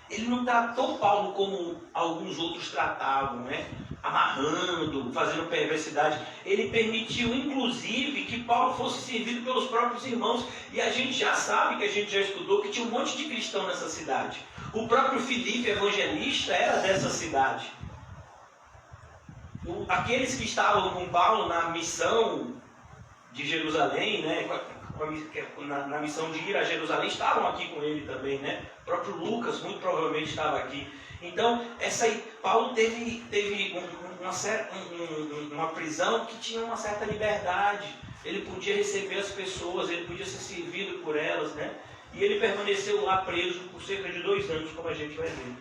Ele não tratou Paulo como alguns outros tratavam, né? Amarrando, fazendo perversidade. Ele permitiu, inclusive, que Paulo fosse servido pelos próprios irmãos. E a gente já sabe, que a gente já estudou, que tinha um monte de cristão nessa cidade. O próprio Filipe, evangelista, era dessa cidade. Aqueles que estavam com Paulo na missão de Jerusalém, né? Na missão de ir a Jerusalém, estavam aqui com ele também, né? O próprio Lucas muito provavelmente estava aqui. Então, Paulo teve uma prisão que tinha uma certa liberdade. Ele podia receber as pessoas, ele podia ser servido por elas, né? E ele permaneceu lá preso por cerca de 2 anos, como a gente vai ver.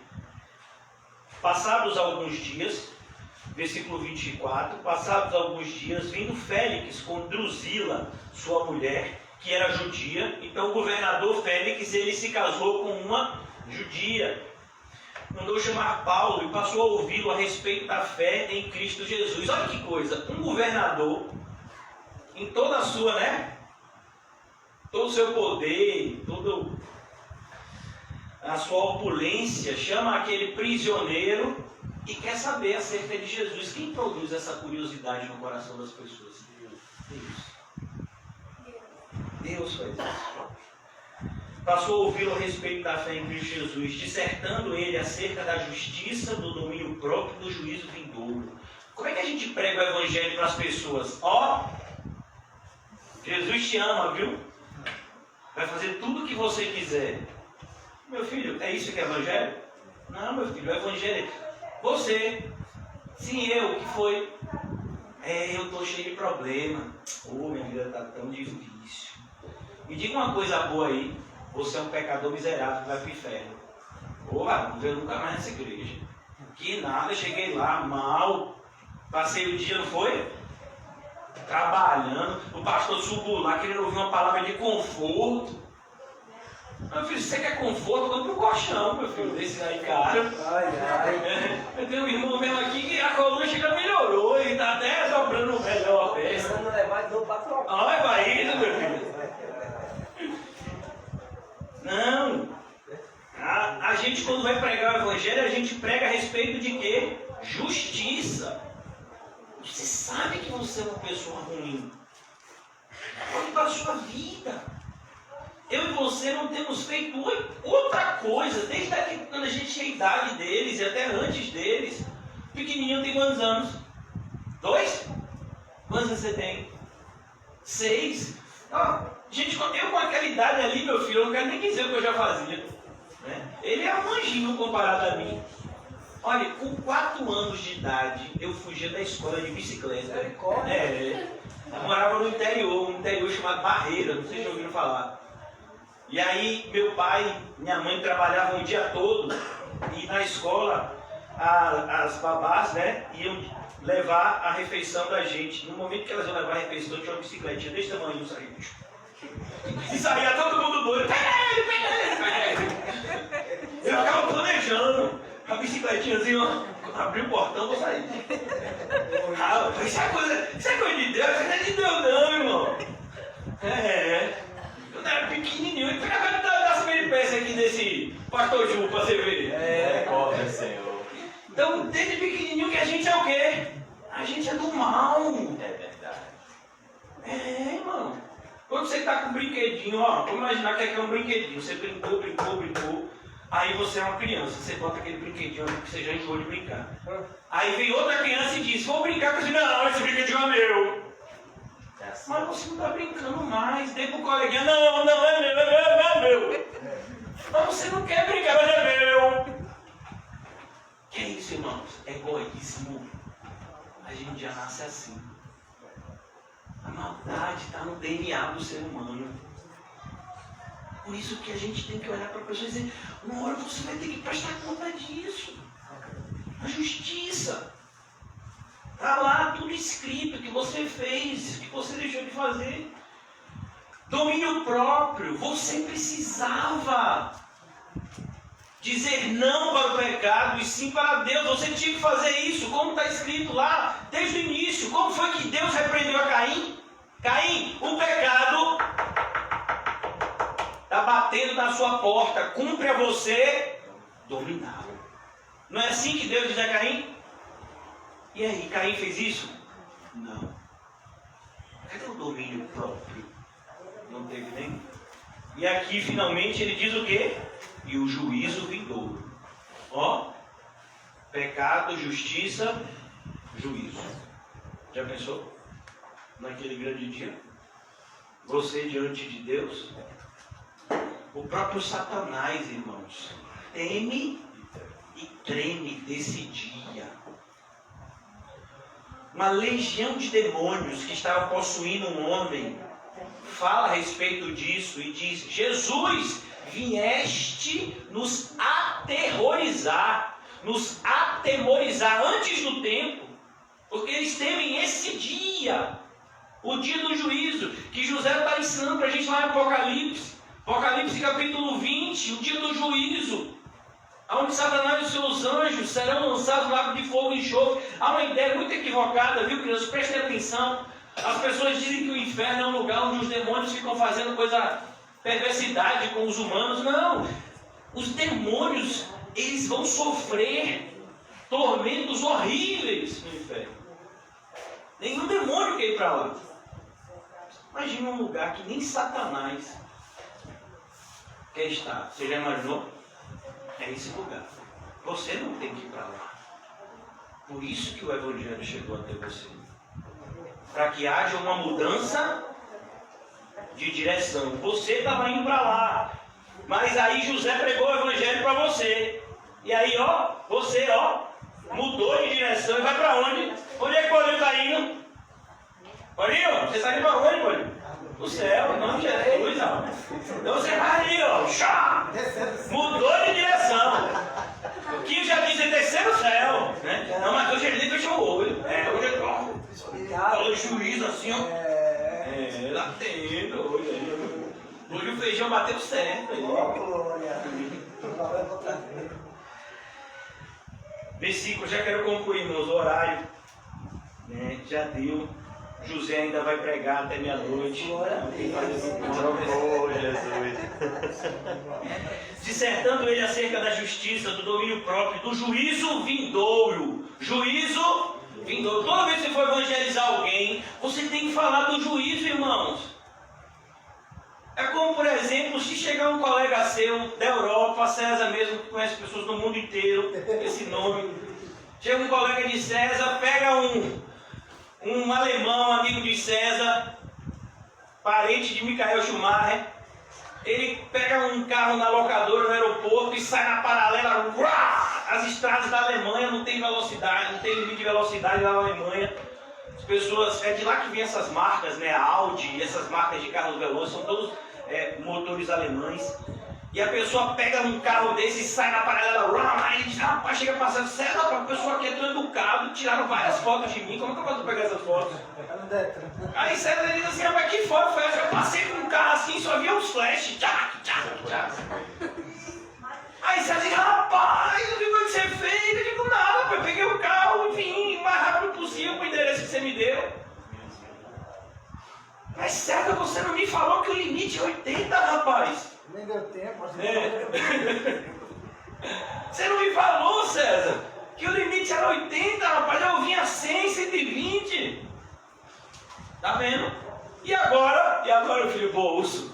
Passados alguns dias, versículo 24, passados alguns dias, vindo Félix com Drusila, sua mulher, que era judia. Então o governador Félix, ele se casou com uma judia. Mandou chamar Paulo e passou a ouvi-lo a respeito da fé em Cristo Jesus. Olha que coisa, um governador, em toda a sua, né? Todo o seu poder, toda a sua opulência, chama aquele prisioneiro e quer saber acerca de Jesus. Quem produz essa curiosidade no coração das pessoas? Deus faz isso. Passou a ouvi-lo a respeito da fé em Cristo Jesus, dissertando ele acerca da justiça, do domínio próprio e do juízo vindouro. Como é que a gente prega o evangelho para as pessoas? Jesus te ama, viu? Vai fazer tudo o que você quiser. Meu filho, é isso que é evangelho? Não, meu filho, o evangelho é você. Sim, eu, que foi? Eu estou cheio de problema. Minha vida está tão difícil. Me diga uma coisa boa aí. Você é um pecador miserável que vai para o inferno. Não veio nunca mais nessa igreja. Que nada, cheguei lá mal. Passei o dia, não foi? Trabalhando. O pastor subiu lá querendo ouvir uma palavra de conforto. Meu filho, se você quer conforto, vamos pro colchão, meu filho. Desse aí, cara. Eu tenho um irmão mesmo aqui que a coluna chega melhorou e tá até sobrando melhor a peça. Olha para isso, meu filho. Não. A gente, quando vai pregar o evangelho, a gente prega a respeito de quê? Justiça. Você sabe que você é uma pessoa ruim. Olhe para a sua vida. Eu e você não temos feito outra coisa, desde quando a gente tinha a idade deles e até antes deles. O pequenininho tem quantos anos? 2? Quantos anos você tem? 6? Gente, eu com aquela idade ali, meu filho, eu não quero nem dizer o que eu já fazia. Né? Ele é um anjinho comparado a mim. Olha, com 4 anos de idade, eu fugia da escola de bicicleta. Eu morava no interior, um interior chamado Barreira, não sei se já ouviram falar. E aí, meu pai, minha mãe trabalhavam o dia todo, e na escola, as babás, né, iam levar a refeição da gente. No momento que elas iam levar a refeição, tinha uma bicicletinha desse tamanho, saía. E saía todo mundo doido. Pega ele. Eu ficava planejando. A bicicletinhazinha, abri o portão, vou sair. Isso é coisa de Deus, isso não é de Deus não, irmão. Quando eu era pequenininho, eu pegava das peripécias aqui desse pastor Ju pra você ver. Glória, Senhor. Então, desde pequenininho que a gente é o quê? A gente é do mal. É verdade. Irmão. Quando você tá com um brinquedinho, vamos imaginar que é um brinquedinho. Você brincou. Aí você é uma criança, você bota aquele brinquedinho que você já enjoou de brincar. Aí vem outra criança e diz, vou brincar com você. Não, esse brinquedinho é meu. Assim. Mas você não está brincando mais. Dei pro coleguinha, não, é meu. Mas você não quer brincar, mas é meu. Que é isso, irmãos? É egoísmo. A gente já nasce assim. A maldade está no DNA do ser humano. Por isso que a gente tem que olhar para a pessoa e dizer, uma hora você vai ter que prestar conta disso. A justiça. Está lá tudo escrito, que você fez, que você deixou de fazer. Domínio próprio. Você precisava dizer não para o pecado e sim para Deus. Você tinha que fazer isso, como está escrito lá, desde o início. Como foi que Deus repreendeu a Caim? Caim, o pecado está batendo na sua porta, cumpre a você dominá-lo. Não é assim que Deus diz a Caim? E aí, Caim fez isso? Não. Cadê o domínio próprio? Não teve nem. E aqui, finalmente, ele diz o quê? E o juízo vindouro. Pecado, justiça, juízo. Já pensou? Naquele grande dia? Você diante de Deus? O próprio Satanás, irmãos, teme e treme desse dia. Uma legião de demônios que estava possuindo um homem fala a respeito disso e diz: Jesus, vieste nos aterrorizar, nos atemorizar antes do tempo, porque eles temem esse dia, o dia do juízo, que José está ensinando para a gente lá em Apocalipse capítulo 20, o dia do juízo, onde Satanás e os seus anjos serão lançados no lago de fogo e enxofre. Há uma ideia muito equivocada, viu, crianças? Prestem atenção. As pessoas dizem que o inferno é um lugar onde os demônios ficam fazendo perversidade com os humanos. Não! Os demônios, eles vão sofrer tormentos horríveis no inferno. Nenhum demônio quer ir para lá. Imagina um lugar que nem Satanás quer estar. Você já imaginou? É esse lugar. Você não tem que ir para lá. Por isso que o Evangelho chegou até você. Para que haja uma mudança de direção. Você estava indo para lá. Mas aí José pregou o Evangelho para você. E aí, você, mudou de direção e vai para onde? Onde é que o Paulinho está indo? Paulinho, você está indo para onde, Paulinho? O céu, em nome de Jesus, Então você vai ali, mudou de direção. O que já diz é terceiro céu, né? Não, mas hoje ele nem fechou o olho. Hoje ele falou juízo assim, lá dentro. Hoje o feijão bateu certo. Versículo, já quero concluir, irmãos, o horário, né? Já deu. José ainda vai pregar até meia-noite. Jesus. Dissertando ele acerca da justiça, do domínio próprio, do juízo vindouro. Juízo vindouro. Toda vez que você for evangelizar alguém, você tem que falar do juízo, irmãos. É como, por exemplo, se chegar um colega seu da Europa, César mesmo, que conhece pessoas do mundo inteiro, esse nome. Chega um colega de César, pega um alemão, amigo de César, parente de Michael Schumacher. Ele pega um carro na locadora, no aeroporto e sai na paralela. As estradas da Alemanha não tem velocidade, não tem limite de velocidade na Alemanha. As pessoas, é de lá que vem essas marcas, né? A Audi, essas marcas de carros velozes, são todos motores alemães. E a pessoa pega um carro desse e sai na paralela. Aí ele diz, rapaz, chega passando, sério, a pessoa aqui entrou educado, tiraram várias fotos de mim, como é que eu posso pegar essas fotos? Aí César diz assim, mas que foto foi essa? Eu passei com um carro assim, só via os flashes. Aí César diz, rapaz, eu vi o que você fez. Eu digo, nada, eu peguei o carro e vim o mais rápido possível para o endereço que você me deu. Mas César, você não me falou que o limite é 80, rapaz. Nem deu tempo, assim. Você não me falou, César, que o limite era 80, rapaz. Eu vim a 100, 120. Tá vendo? E agora o filho bolso?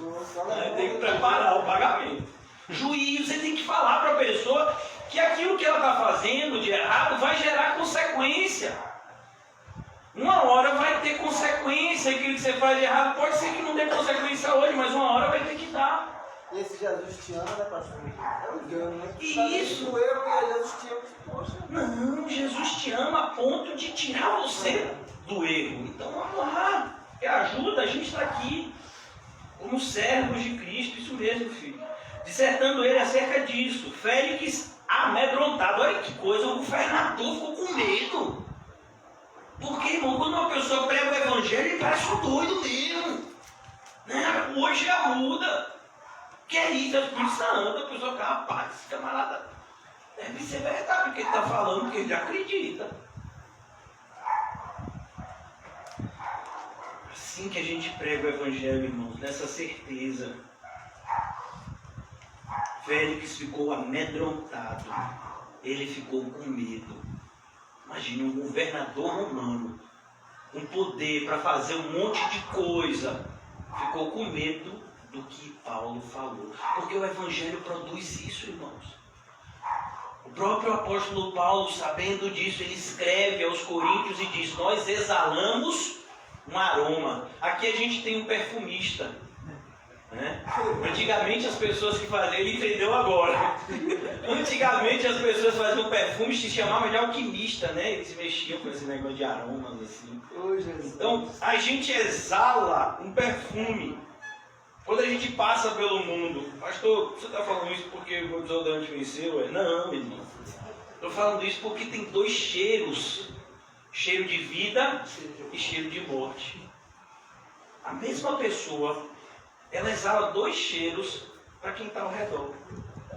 Tem que preparar o pagamento. Juízo, você tem que falar para a pessoa que aquilo que ela está fazendo de errado vai gerar consequência. Uma hora vai ter consequência, aquilo que você faz de errado pode ser que não dê consequência hoje, mas uma hora vai ter que dar. Esse Jesus te ama, né, pastor? É um engano, né? Isso. O erro e Jesus te ama. Poxa. Não, Jesus te ama a ponto de tirar você do erro. Então vamos lá, que ajuda, a gente está aqui como servos de Cristo, isso mesmo, filho. Dissertando ele acerca disso, Félix amedrontado. Olha que coisa, o governador ficou com medo. Porque, irmão, quando uma pessoa prega o evangelho, ele parece um doido mesmo. Né? Hoje já muda. Que é isso, é o Espírito Santo. A pessoa fica, rapaz, esse camarada deve ser verdade o que ele está falando, porque ele acredita. Assim que a gente prega o evangelho, irmãos, nessa certeza. Félix ficou amedrontado. Ele ficou com medo. Imagina um governador romano, um poder para fazer um monte de coisa. Ficou com medo do que Paulo falou. Porque o evangelho produz isso, irmãos. O próprio apóstolo Paulo, sabendo disso, ele escreve aos Coríntios e diz, nós exalamos um aroma. Aqui a gente tem um perfumista. Né? Antigamente as pessoas que faziam, ele entendeu agora. Antigamente as pessoas faziam perfume e se chamavam de alquimista, né? Eles mexiam com esse negócio de aromas assim. Então a gente exala um perfume. Quando a gente passa pelo mundo, pastor, você está falando isso porque o desodorante venceu? Não, irmão. Estou falando isso porque tem dois cheiros: cheiro de vida e cheiro de morte. A mesma pessoa, ela exala dois cheiros para quem está ao redor.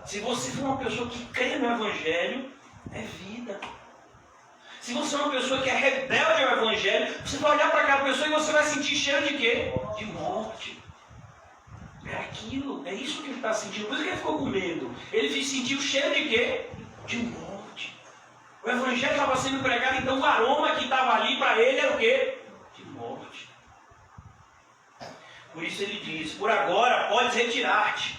Se você for uma pessoa que crê no Evangelho, é vida. Se você é uma pessoa que é rebelde ao Evangelho, você vai olhar para aquela pessoa e você vai sentir cheiro de quê? De morte. É aquilo, é isso que ele está sentindo. Por isso que ele ficou com medo. Ele sentiu o cheiro de quê? De morte. O Evangelho estava sendo pregado, então o aroma que estava ali para ele era o quê? De morte. Por isso ele diz, por agora podes retirar-te.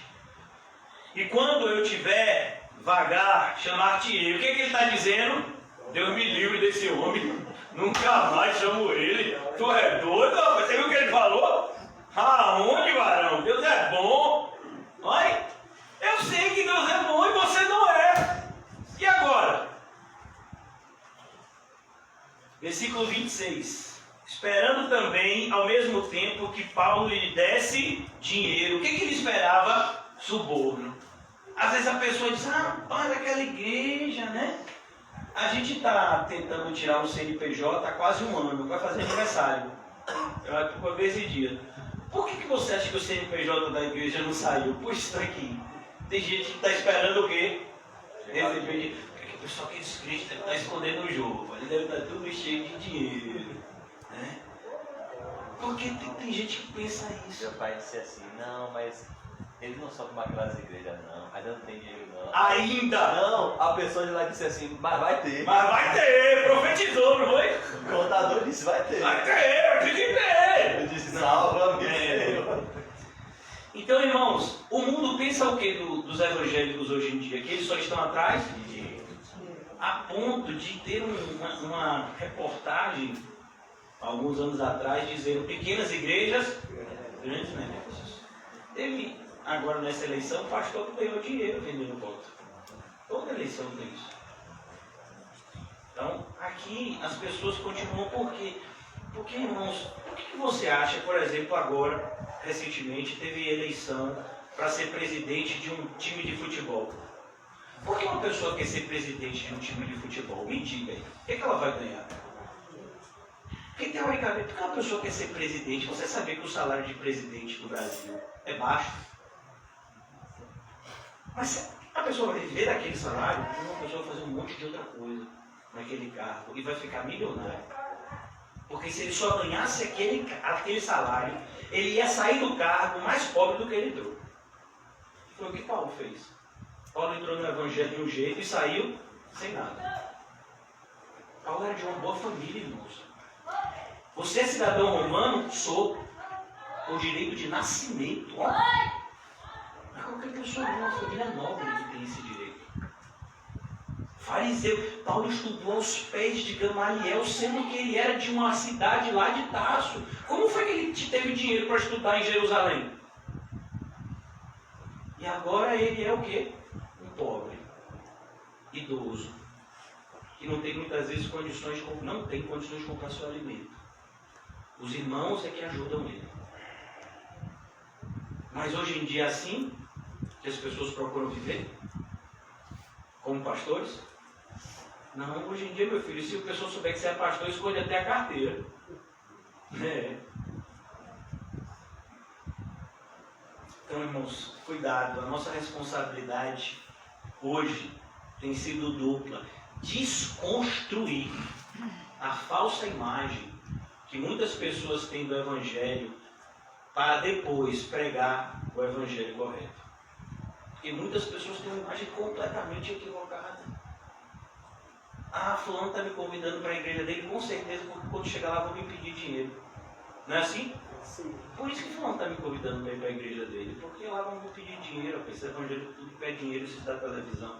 E quando eu tiver vagar, chamar-te-ei. O que ele está dizendo? Deus me livre desse homem. Nunca mais chamo ele. Tu é doido? Você viu o que ele falou? Aonde, varão? Deus é bom. Olha, eu sei que Deus é bom e você não é. E agora? Versículo 26. Esperando também, ao mesmo tempo, que Paulo lhe desse dinheiro. O que ele esperava? Suborno. Às vezes a pessoa diz, olha aquela igreja, né? A gente está tentando tirar o CNPJ há quase um ano, vai fazer aniversário. Eu vou ver esse dia. Por que você acha que o CNPJ da igreja não saiu? Pois está aqui. Tem gente que está esperando o quê? Receber dinheiro. Porque o pessoal que é descristo está escondendo o jogo. Ele deve estar tudo cheio de dinheiro. Né? Porque tem gente que pensa isso. Meu pai disse assim, não, mas eles não são como aquelas igrejas, não. Ainda não tem dinheiro, não. Ainda? Não, a pessoa de lá disse assim, mas vai ter. Mas vai ter, profetizou, não foi? O contador disse, vai ter. Vai ter, tem que ter. Eu disse, salva-me. Então, irmãos, o mundo pensa o que dos evangélicos hoje em dia? Que eles só estão atrás de dinheiro. A ponto de ter uma reportagem, alguns anos atrás, dizendo pequenas igrejas, grandes negócios. Teve, agora nessa eleição, o pastor que ganhou dinheiro vendendo voto. Toda eleição tem isso. Então, aqui as pessoas continuam por quê? Porque, irmãos, por que você acha, por exemplo, agora, recentemente, teve eleição para ser presidente de um time de futebol? Por que uma pessoa quer ser presidente de um time de futebol? Me diga aí, o que ela vai ganhar? Porque, teoricamente, por que uma pessoa quer ser presidente? Você sabia que o salário de presidente do Brasil é baixo? Mas a pessoa vai viver daquele salário, uma pessoa vai fazer um monte de outra coisa naquele cargo e vai ficar milionário. Porque se ele só ganhasse aquele salário, ele ia sair do cargo mais pobre do que ele entrou. Foi o que Paulo fez. Paulo entrou no evangelho de um jeito e saiu sem nada. Paulo era de uma boa família, irmãos. Você é cidadão romano? Sou. Com direito de nascimento. Ó. Mas qualquer pessoa de uma família nobre que tem esse direito. Fariseu. Paulo estudou aos pés de Gamaliel, sendo que ele era de uma cidade lá de Tarso. Como foi que ele teve dinheiro para estudar em Jerusalém? E agora ele é o quê? Um pobre, idoso, que não tem muitas vezes condições de comprar seu alimento. Os irmãos é que ajudam ele. Mas hoje em dia é assim que as pessoas procuram viver? Como pastores? Não, hoje em dia, meu filho, se a pessoa souber que você é pastor, escolhe até a carteira. Então, irmãos, cuidado. A nossa responsabilidade hoje tem sido dupla. Desconstruir a falsa imagem que muitas pessoas têm do Evangelho para depois pregar o Evangelho correto. Porque muitas pessoas têm uma imagem completamente equivocada. Ah, fulano está me convidando para a igreja dele, com certeza, porque quando chegar lá vão me pedir dinheiro. Não é assim? Sim. Por isso que fulano está me convidando para ir para a igreja dele, porque lá vão me pedir dinheiro, esse evangelho tudo que pede dinheiro se dá televisão.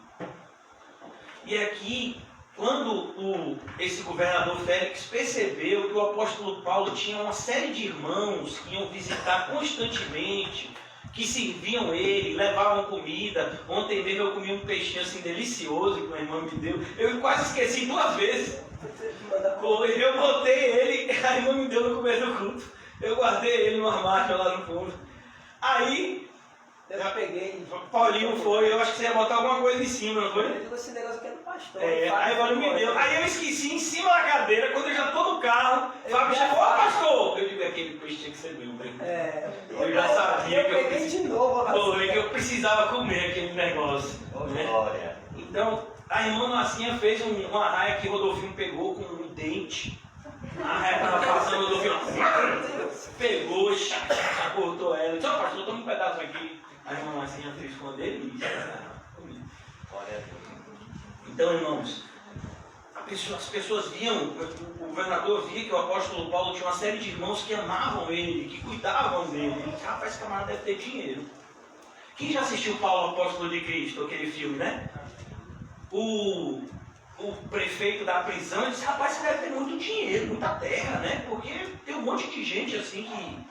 E aqui, quando esse governador Félix percebeu que o apóstolo Paulo tinha uma série de irmãos que iam visitar constantemente, que serviam ele, levavam comida. Ontem mesmo eu comi um peixinho assim delicioso que uma irmã me deu. Eu quase esqueci 2 vezes. Eu botei ele, a irmã me deu no começo do culto. Eu guardei ele no armário lá no fundo. Aí, Eu já peguei. Paulinho foi, eu acho que você ia botar alguma coisa em cima, não foi? Ele deu esse negócio aqui no pastor. Aí o Paulinho me deu. Aí eu esqueci em cima da cadeira, quando eu já estou no carro. O Fábio chegou, ó pastor! Eu digo, aquele peixe tinha que ser meu, né? Eu já sabia que eu peguei de novo. que eu precisava comer aquele negócio. Né? Glória. Então, a irmã Massinha fez uma raia que Rodolfinho pegou com um dente. A raia estava passando, o Rodolfinho pegou, cortou ela. Disse, ó pastor, toma um pedaço aqui. A irmã Massinha fez com a delícia. Glória a Deus. Então, irmãos, as pessoas viam, o governador via que o apóstolo Paulo tinha uma série de irmãos que amavam ele, que cuidavam dele. Rapaz, esse camarada deve ter dinheiro. Quem já assistiu Paulo, Apóstolo de Cristo, aquele filme, né? O prefeito da prisão disse, rapaz, você deve ter muito dinheiro, muita terra, né? Porque tem um monte de gente assim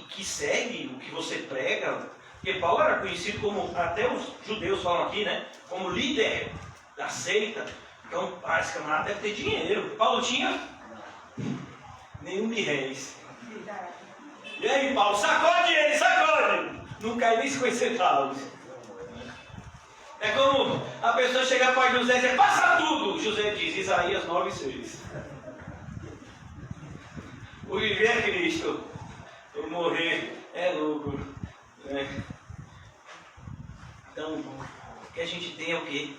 que segue o que você prega. Porque Paulo era conhecido como, até os judeus falam aqui, né? Como líder da seita. Então, esse camarada deve ter dinheiro. Paulo tinha nenhum de réis. E aí, Paulo, sacode ele, sacode! Não cai nem 50 centavos. É como a pessoa chegar para José e dizer, passa tudo! José diz, Isaías 9,6. O viver é Cristo, o morrer é lucro. Né? Então, o que a gente tem é o quê?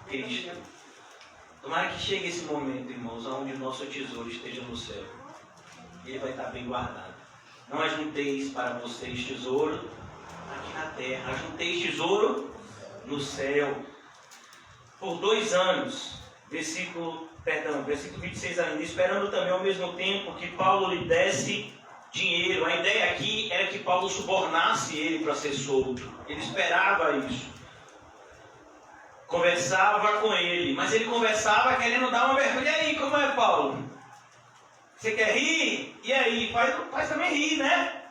Cristo. Tomara que chegue esse momento, irmãos, onde o nosso tesouro esteja no céu. Ele vai estar bem guardado. Não ajunteis para vocês tesouro aqui na terra. Ajunteis tesouro no céu. Por 2 anos, versículo 26 ainda, esperando também ao mesmo tempo que Paulo lhe desse dinheiro. A ideia aqui era que Paulo subornasse ele para ser solto. Ele esperava isso. Conversava com ele, mas ele conversava querendo dar uma vergonha. E aí, como é, Paulo? Você quer rir? E aí? Faz também rir, né?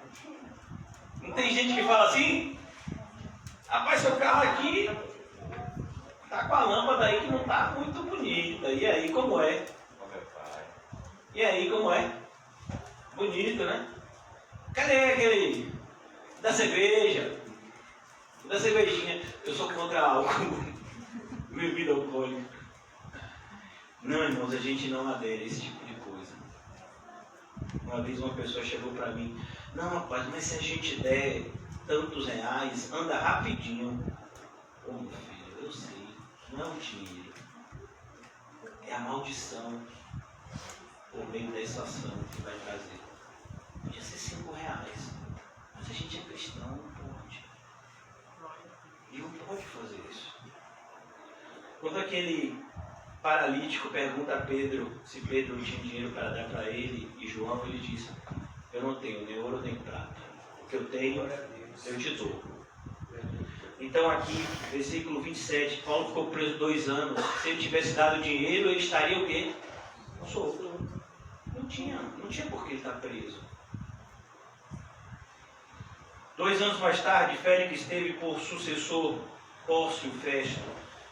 Não tem gente que fala assim? Rapaz, seu carro aqui tá com a lâmpada aí que não tá muito bonita. E aí, como é? E aí, como é? Bonito, né? Cadê aquele da cerveja? Da cervejinha. Eu sou contra álcool. Bebida alcoólica. Não, irmãos, a gente não adere a esse tipo de coisa. Uma vez uma pessoa chegou para mim: não, rapaz, mas se a gente der tantos reais, anda rapidinho. Ô, meu filho, eu sei, não é o dinheiro, é a maldição por meio dessa ação que vai trazer. Podia ser 5 reais, mas a gente é cristão, não pode. E não pode fazer isso. Quando aquele paralítico pergunta a Pedro se Pedro tinha dinheiro para dar para ele, e João, ele diz: eu não tenho nem ouro nem prata, o que eu tenho eu te dou. Então aqui, versículo 27, Paulo ficou preso 2 anos. Se ele tivesse dado dinheiro, ele estaria o quê? Solto. Não tinha por que ele estar preso. 2 anos mais tarde, Félix teve por sucessor Pórcio Festo,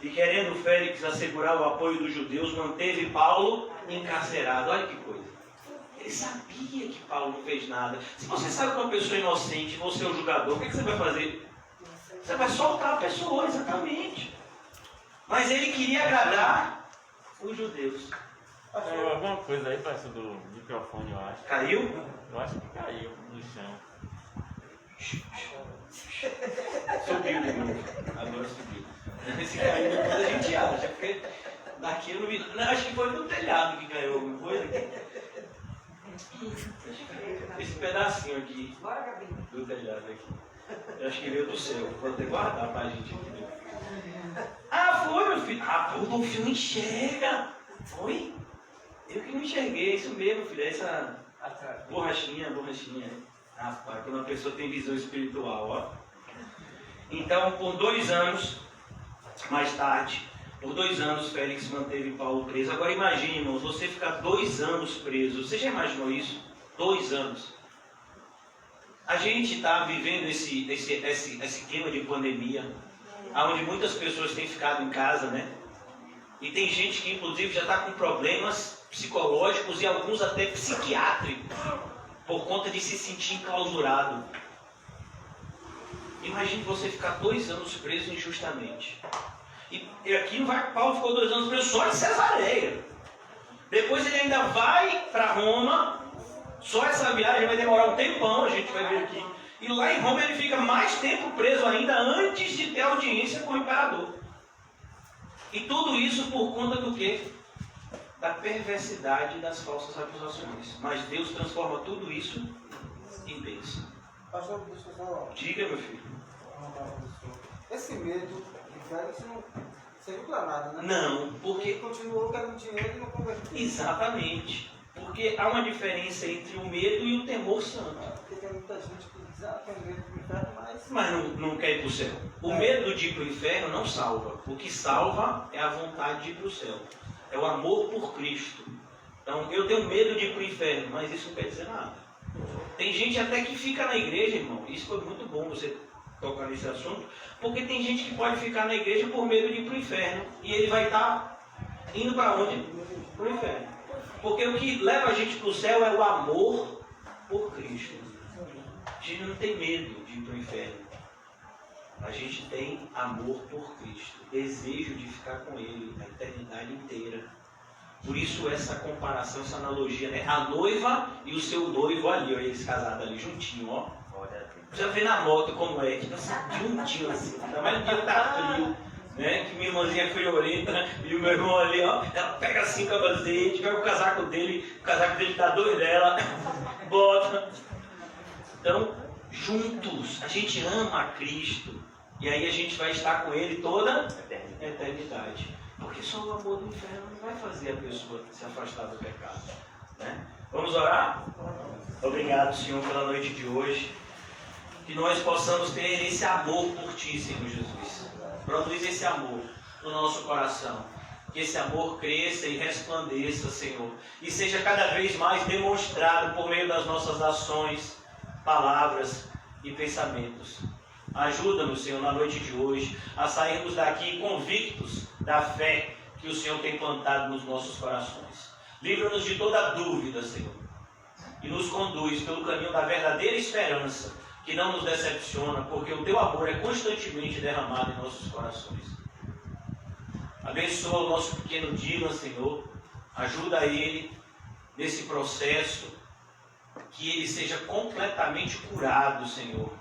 e querendo Félix assegurar o apoio dos judeus, manteve Paulo encarcerado. Olha que coisa. Ele sabia que Paulo não fez nada. Se você sabe que uma pessoa inocente, você é o julgador, o que você vai fazer? Você vai soltar a pessoa, exatamente. Mas ele queria agradar os judeus. Caiu alguma coisa aí, parece do microfone, eu acho. Caiu? Eu acho que caiu no chão. Subiu de novo. Agora subiu. Esse caiu depois a gente acha, porque daqui eu não vi. Não, acho que foi no telhado que caiu alguma coisa. Esse pedacinho aqui do telhado aqui. Eu acho que veio do céu. Vou até guardar pra gente aqui. Ah, foi, meu filho. Ah, o filme enxerga. Foi? Eu que não enxerguei. Isso mesmo, filho. Essa borrachinha. Rapaz, quando uma pessoa tem visão espiritual, ó. Então, por 2 anos, mais tarde, por 2 anos, Félix manteve Paulo preso. Agora imagine, irmãos, você ficar 2 anos preso. Você já imaginou isso? 2 anos. A gente está vivendo esse clima de pandemia, onde muitas pessoas têm ficado em casa, né? E tem gente que, inclusive, já está com problemas psicológicos e alguns até psiquiátricos, por conta de se sentir enclausurado. Imagine você ficar 2 anos preso injustamente. E aqui não vai, Paulo ficou 2 anos preso só em Cesareia. Depois ele ainda vai para Roma. Só essa viagem vai demorar um tempão, a gente vai ver aqui. E lá em Roma ele fica mais tempo preso ainda antes de ter audiência com o imperador. E tudo isso por conta do quê? Da perversidade das falsas acusações. Mas Deus transforma tudo isso em bênção. Pastor, deixa eu só... Diga, meu filho. Esse medo de Félix não serviu para nada, né? Não, porque... Ele continuou querendo dinheiro e não converteu. Exatamente. Porque há uma diferença entre o medo e o temor santo. Porque tem muita gente que diz: ah, tem medo do inferno, Mas não quer ir para o céu. O medo de ir para o inferno não salva. O que salva é a vontade de ir para o céu. É o amor por Cristo. Então, eu tenho medo de ir para o inferno, mas isso não quer dizer nada. Tem gente até que fica na igreja, irmão. Isso foi muito bom você tocar nesse assunto. Porque tem gente que pode ficar na igreja por medo de ir para o inferno. E ele vai estar indo para onde? Para o inferno. Porque o que leva a gente para o céu é o amor por Cristo. A gente não tem medo de ir para o inferno. A gente tem amor por Cristo. Desejo de ficar com Ele a eternidade inteira. Por isso essa comparação, essa analogia, né? A noiva e o seu noivo ali, ó, eles casados ali juntinho, ó. Já vê na moto como é, tipo assim, juntinho assim. Ainda mais no dia que tá frio, né? Que minha irmãzinha é friorenta e o meu irmão ali, ó, ela pega assim o capacete, pega o casaco dele dá 2 dela, bota. Então, juntos, a gente ama a Cristo. E aí a gente vai estar com Ele toda a eternidade. Porque só o amor do inferno não vai fazer a pessoa se afastar do pecado, né? Vamos orar? Obrigado, Senhor, pela noite de hoje. Que nós possamos ter esse amor por Ti, Senhor Jesus. Produz esse amor no nosso coração. Que esse amor cresça e resplandeça, Senhor. E seja cada vez mais demonstrado por meio das nossas ações, palavras e pensamentos. Ajuda-nos, Senhor, na noite de hoje, a sairmos daqui convictos da fé que o Senhor tem plantado nos nossos corações. Livra-nos de toda dúvida, Senhor. E nos conduz pelo caminho da verdadeira esperança, que não nos decepciona, porque o Teu amor é constantemente derramado em nossos corações. Abençoa o nosso pequeno Dylan, Senhor. Ajuda ele nesse processo, que ele seja completamente curado, Senhor.